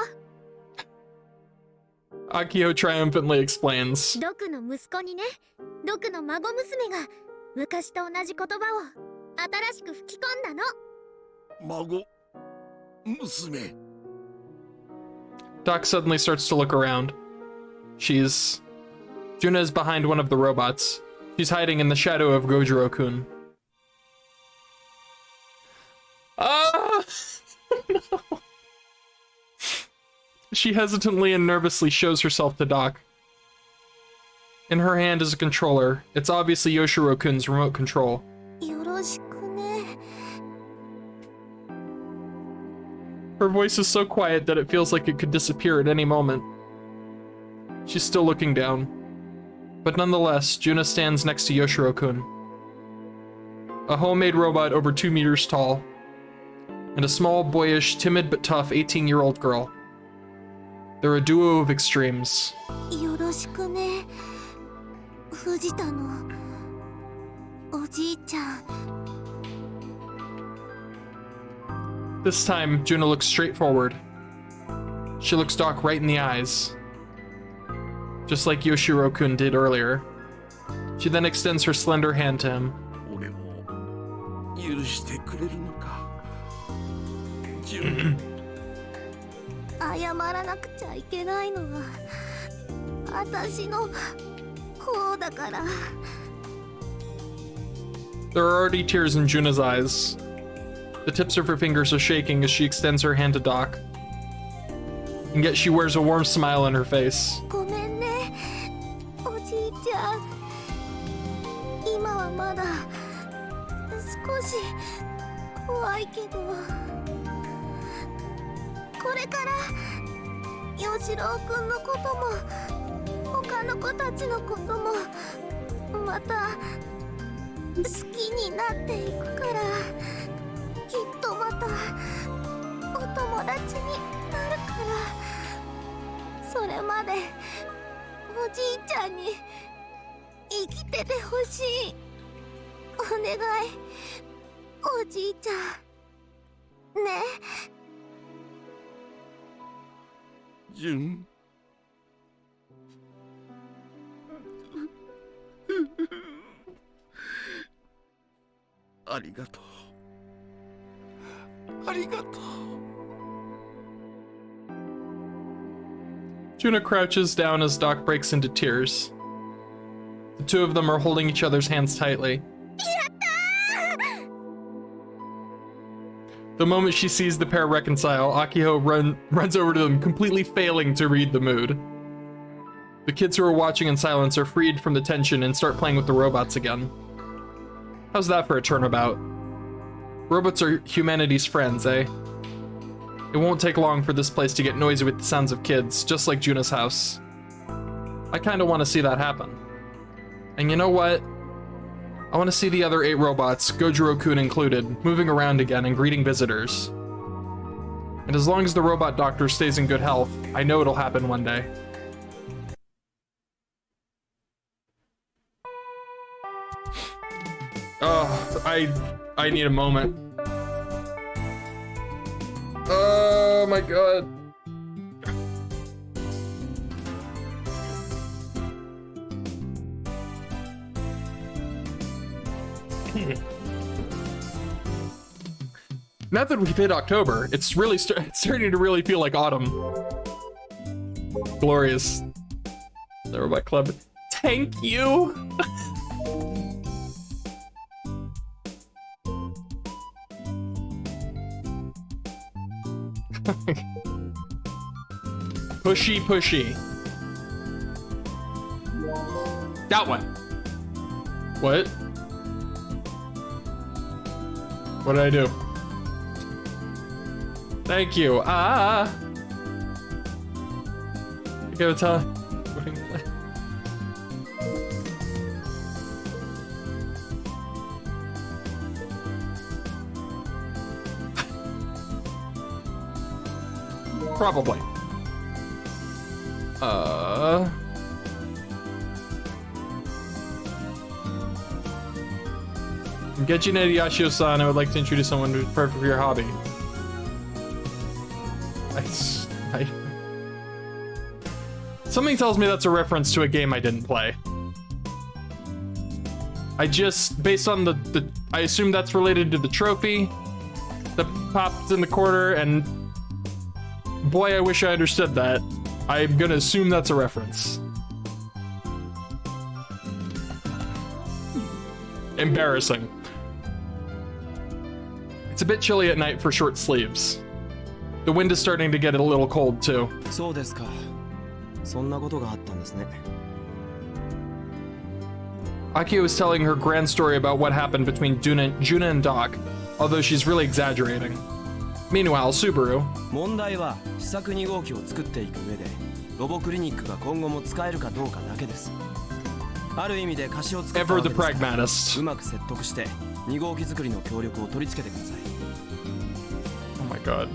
Akio triumphantly explains. ドクの息子にね、ドクの孫娘が昔と同じ言葉を新しく吹き込んだの。孫娘 Doc suddenly starts to look around. Junna is behind one of the robots. She's hiding in the shadow of Gojiro-kun. Ah! No. She hesitantly and nervously shows herself to Doc. In her hand is a controller. It's obviously Yoshiro-kun's remote control. よろしくね。 Her voice is so quiet that it feels like it could disappear at any moment. She's still looking down. But nonetheless, Junna stands next to Yoshiro-kun. A homemade robot over 2 meters tall. And a small, boyish, timid but tough 18-year-old girl. They're a duo of extremes. よろしくね。藤田のおじいちゃん。 This time, Junna looks straight forward. She looks Doc right in the eyes. Just like Yoshiro-kun did earlier. She then extends her slender hand to him. 俺を許してくれるのか。純。謝らなくちゃいけないのは私の方だから。 There are already tears in Junna's eyes. The tips of her fingers are shaking as she extends her hand to Doc. And yet she wears a warm smile on her face. ごめんね、おじいちゃん。今はまだ少し怖いけど、これから吉郎くんのことも他の子たちのこともまた好きになっていくから、きっとまたお友達になるから、それまでおじいちゃんに生きててほしい。お願い、おじいちゃん。ね。純。ありがとう。ありがとう。 Junna crouches down as Doc breaks into tears. The two of them are holding each other's hands tightly. The moment she sees the pair reconcile, Akiho runs over to them, completely failing to read the mood. The kids who are watching in silence are freed from the tension and start playing with the robots again. How's that for a turnabout? Robots are humanity's friends, eh? It won't take long for this place to get noisy with the sounds of kids, just like Junna's house. I kinda wanna see that happen. And you know what? I wanna see the other 8 robots, Gojiro-kun included, moving around again and greeting visitors. And as long as the robot doctor stays in good health, I know it'll happen one day. Oh, I need a moment. Oh my god. Now that we've hit October, it's really starting to really feel like autumn. Glorious. The Robot Club. Thank you. Pushy, pushy. That one. What? What did I do? Thank you. Ah. You gotta tell. Probably. Gejineti Yashio-san, I would like to introduce someone who's perfect for your hobby. Something tells me that's a reference to a game I didn't play. I just, based on I assume that's related to the trophy that popped in the corner, and boy, I wish I understood that. I'm gonna assume that's a reference. Embarrassing. It's a bit chilly at night for short sleeves. The wind is starting to get a little cold too. そうですか。そんなことがあったんですね。Akio is telling her grand story about what happened between Junna and Doc, although she's really exaggerating. Meanwhile, Subaru. 問題は試作2号機を作っていく上で、ロボクリニックが今後も使えるかどうかだけです。ある意味で貸しを作ったわけですから、 Ever the pragmatist. うまく説得して2号機作りの協力を取り付けてください。Oh my god.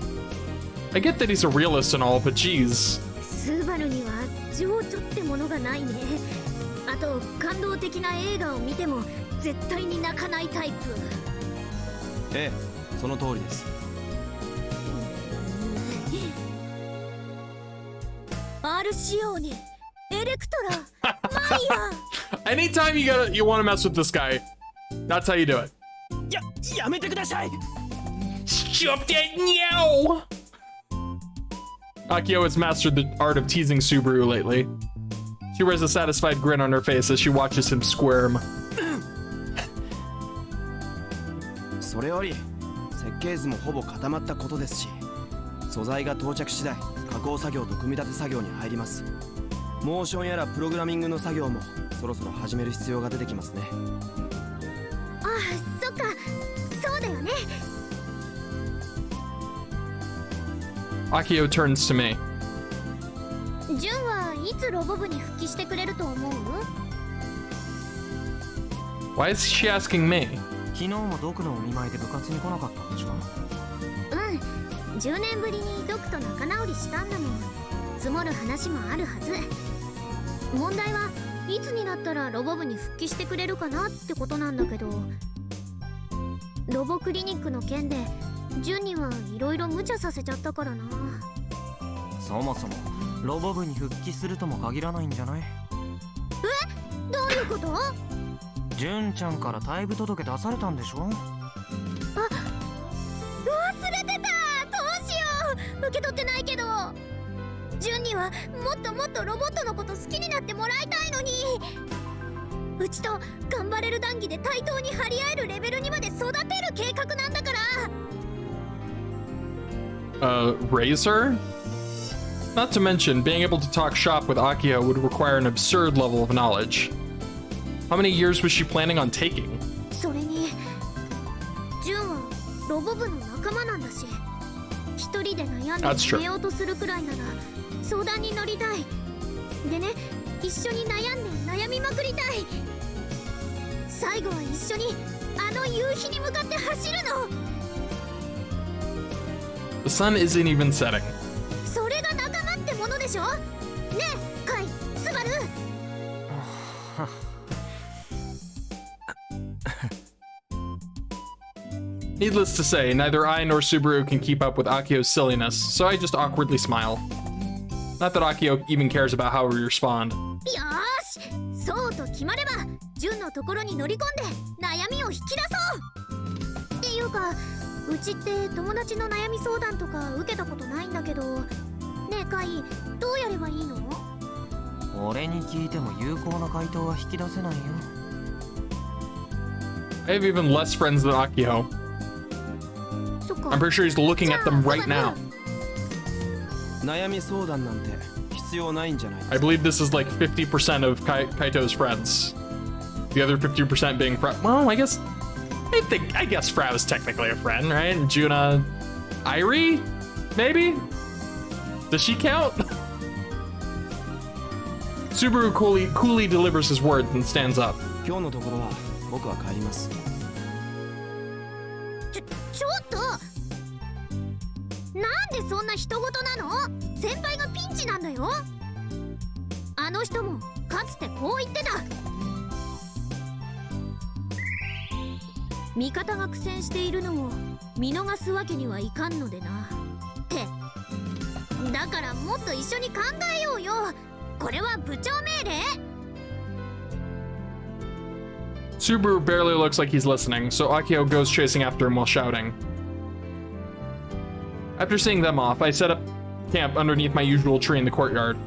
I get that he's a realist and all, but geez. スバルには情緒ってものがないね。あと感動的な映画を見ても絶対に泣かないタイプ。ええ、その通りです。R 仕様にエレクトラ、マイヤ。Anytime you want to mess with this guy, that's how you do it. やめてください。 Stop that now! Akio has mastered the art of teasing Subaru lately. She wears a satisfied grin on her face as she watches him squirm. それより設計図もほぼ固まったことですし、素材が到着次第加工作業と組み立て作業に入ります。モーションやらプログラミングの作業もそろそろ始める必要が出てきますね。ああ、そっか、そうだよね。Akio turns to me. ジュンはいつロボ部に復帰してくれると思う？ Why is she asking me? 昨日もドクのお見舞いで部活に来なかったんでしょ？うん、10年ぶりにドクと仲直りしたんだもん。積もる話もあるはず。問題はいつになったらロボ部に復帰してくれるかなってことなんだけど、ロボクリニックの件でジュンにはいろいろ無茶させちゃったからな。そもそもロボ部に復帰するとも限らないんじゃない？え？どういうこと？ジュンちゃんから退部届出されたんでしょ？あ、忘れてた。どうしよう。受け取ってないけど。ジュンにはもっともっとロボットのこと好きになってもらいたいのに。うちと頑張れる談義で対等に張り合えるレベルにまで育てる計画なんだから。Raise her? Not to mention, being able to talk shop with Akio would require an absurd level of knowledge. How many years was she planning on taking? それに、ジュンはロボ部の仲間なんだし、一人で悩んでやめようとするくらいなら相談に乗りたい。でね、一緒に悩んで悩みまくりたい。最後は一緒にあの夕日に向かって走るの。The sun isn't even setting. それが仲間ってものでしょ？ねえ、カイ、スバル。Needless to say, neither I nor Subaru can keep up with Akio's silliness, so I just awkwardly smile. Not that Akio even cares about how we respond. よーし、そうと決まればジュンのところに乗り込んで悩みを引き出そう。っていうか、うちって友達の悩み相談とか受けたことないんだけど、ねえカイ、どうやればいいの？俺に聞いても有効な回答は引き出せないよ。I have even less friends than Akio. I'm pretty sure he's looking at them right now. 悩み相談なんて必要ないんじゃないですか。 I believe this is like 50% of Kaito's friends. The other 50% being well, I guess Frau is technically a friend, right? And Junna, Irie, maybe? Does she count? Subaru coolly delivers his words and stands up. 今日のところは僕は帰ります。ちょっと、なんでそんな人事なの？先輩がピンチなんだよ。あの人もかつてこう言ってた。味方が苦戦しているのを見逃すわけにはいかんのでな。って。だからもっと一緒に考えようよ。これは部長命令。Subaru barely looks like he's listening, so Akio goes chasing after him while shouting. After seeing them off, I set up camp underneath my usual tree in the courtyard.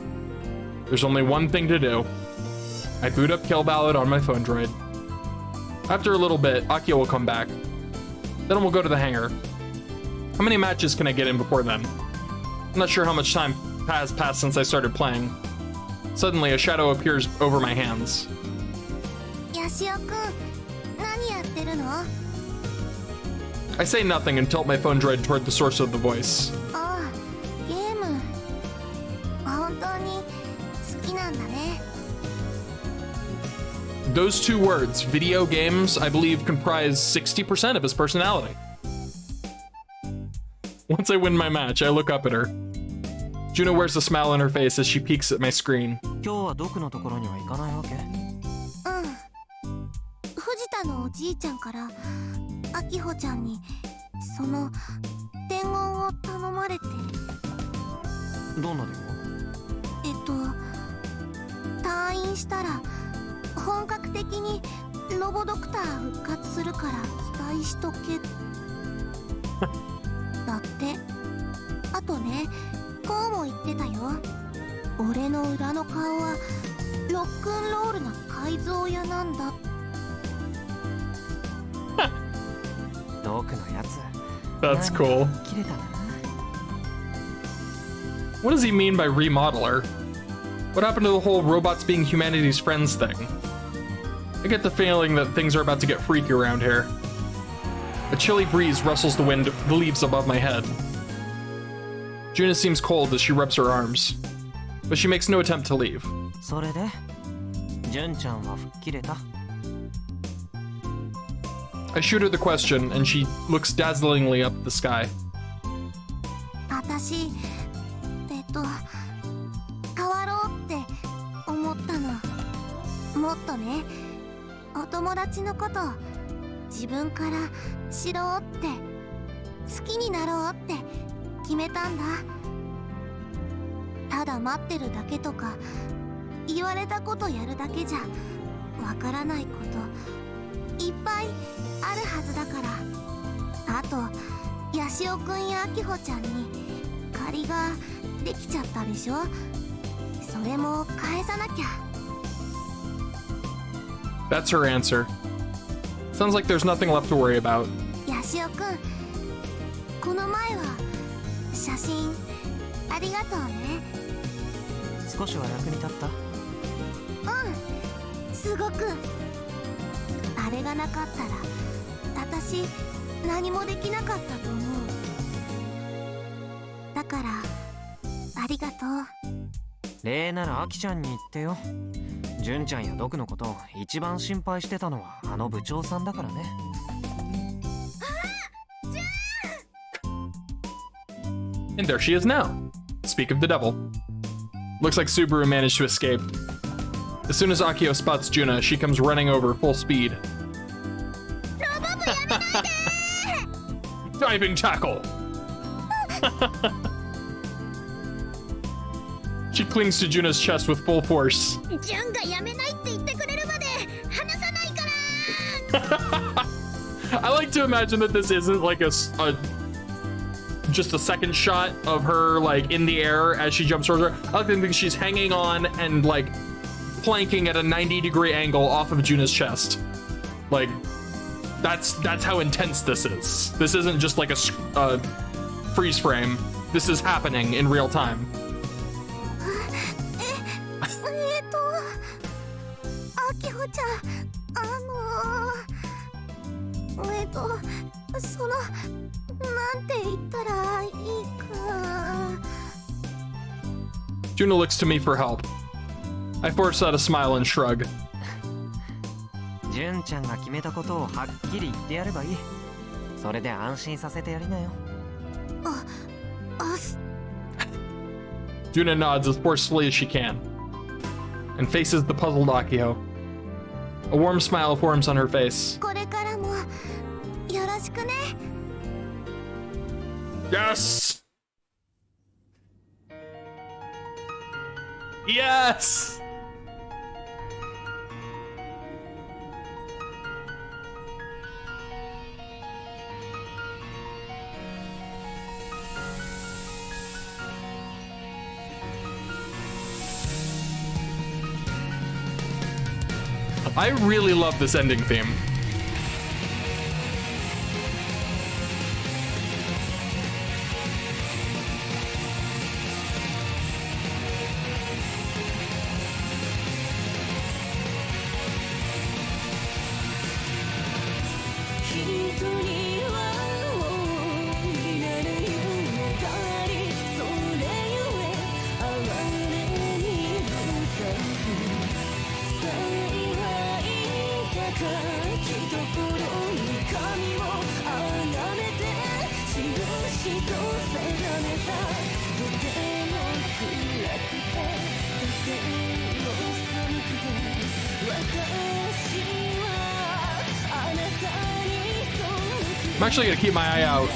There's only one thing to do. I boot up Kill Ballad on my phone droid. After a little bit, Akio will come back. Then we'll go to the hangar. How many matches can I get in before then? I'm not sure how much time has passed since I started playing. Suddenly, a shadow appears over my hands. ヤシオくん、何やってるの？ I say nothing and tilt my phone droid toward the source of the voice. ああ、ゲーム。本当に好きなんだね。 Those two words, video games, I believe comprise 60% of his personality. Once I win my match, I look up at her. Junna wears a smile on her face as she peeks at my screen. 今日はドクのところには行かないわけ？うん。藤田のおじいちゃんからあきほちゃんにその伝言を頼まれて。どんな伝言？退院したら本格的にロボドクター復活するから期待しとけだって。あとね、こうも言ってたよ。俺の裏の顔はロックンロールな改造屋なんだ。ドクのやつ。 That's cool. 切れたな。 What does he mean by remodeler? What happened to the whole robots being humanity's friends thing? I get the feeling that things are about to get freaky around here. A chilly breeze rustles the leaves above my head. Junna seems cold as she rubs her arms, but she makes no attempt to leave. それで、ジュンちゃんは吹っ切れた？ I shoot her the question, and she looks dazzlingly up at the sky. 私、変わろうって思ったの。もっとね、お友達のこと自分から知ろうって、好きになろうって決めたんだ。ただ待ってるだけとか言われたことやるだけじゃわからないこといっぱいあるはずだから。あとヤシオくんやアキホちゃんに借りができちゃったでしょ。それも返さなきゃ。 That's her answer. Sounds like there's nothing left to worry about. ヤシオくん、この前は写真ありがとうね。少しは役に立った？うん、すごく。あれがなかったら私何もできなかったと思う。だからありがとう。礼ならアキちゃんに言ってよ。ジュンちゃんやドクのことを一番心配してたのはあの部長さんだからね。And there she is now. Speak of the devil. Looks like Subaru managed to escape. As soon as Akio spots Junna, she comes running over full speed. Diving tackle! She clings to Junna's chest with full force. ジュンがやめないって言ってくれるまで離さないから。 I like to imagine that this isn't like just a second shot of her like in the air as she jumps towards her. I like to think she's hanging on and like planking at a 90-degree angle off of Junna's chest. Like that's how intense this is. This isn't just like a freeze frame. This is happening in real time. アキホちゃん、そのなんて言ったらいいか。 Junna looks to me for help. I force out a smile and shrug. ジュンちゃんが決めたことをはっきり言ってやればいい。それで安心させてやりなよ。Junna nods as forcefully as she can and faces the puzzled Akio. A warm smile forms on her face. これからもよろしくね。 Yes! Yes! I really love this ending theme. I'm actually gonna keep my eye out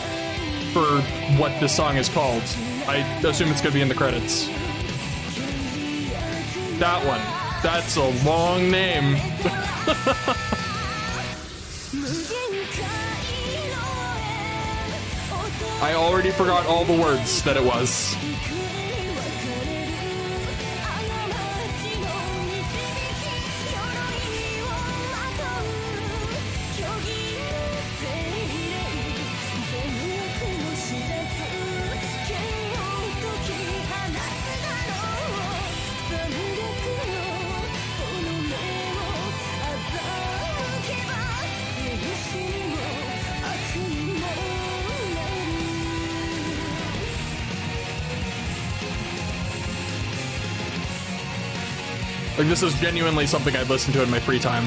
for what this song is called. I assume it's gonna be in the credits. That one. That's a long name. I already forgot all the words that it was. Like, this is genuinely something I'd listen to in my free time.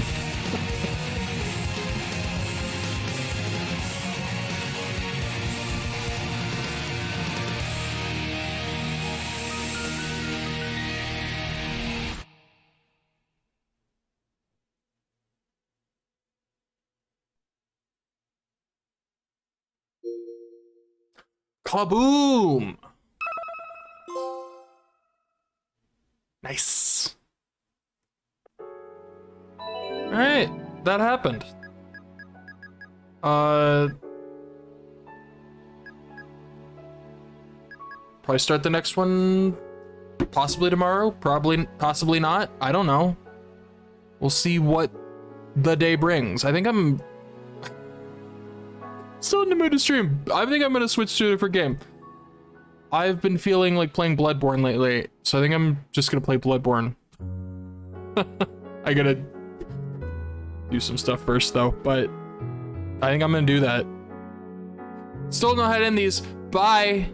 Kaboom! Nice. Alright, that happened. Probably start the next one possibly tomorrow, possibly not. I don't know. We'll see what the day brings. I think I'm still in the mood to stream. I think I'm gonna switch to a different game. I've been feeling like playing Bloodborne lately, so I think I'm just gonna play Bloodborne. I gotta do some stuff first though, but I think I'm gonna do that. Still don't know how to end these. Bye.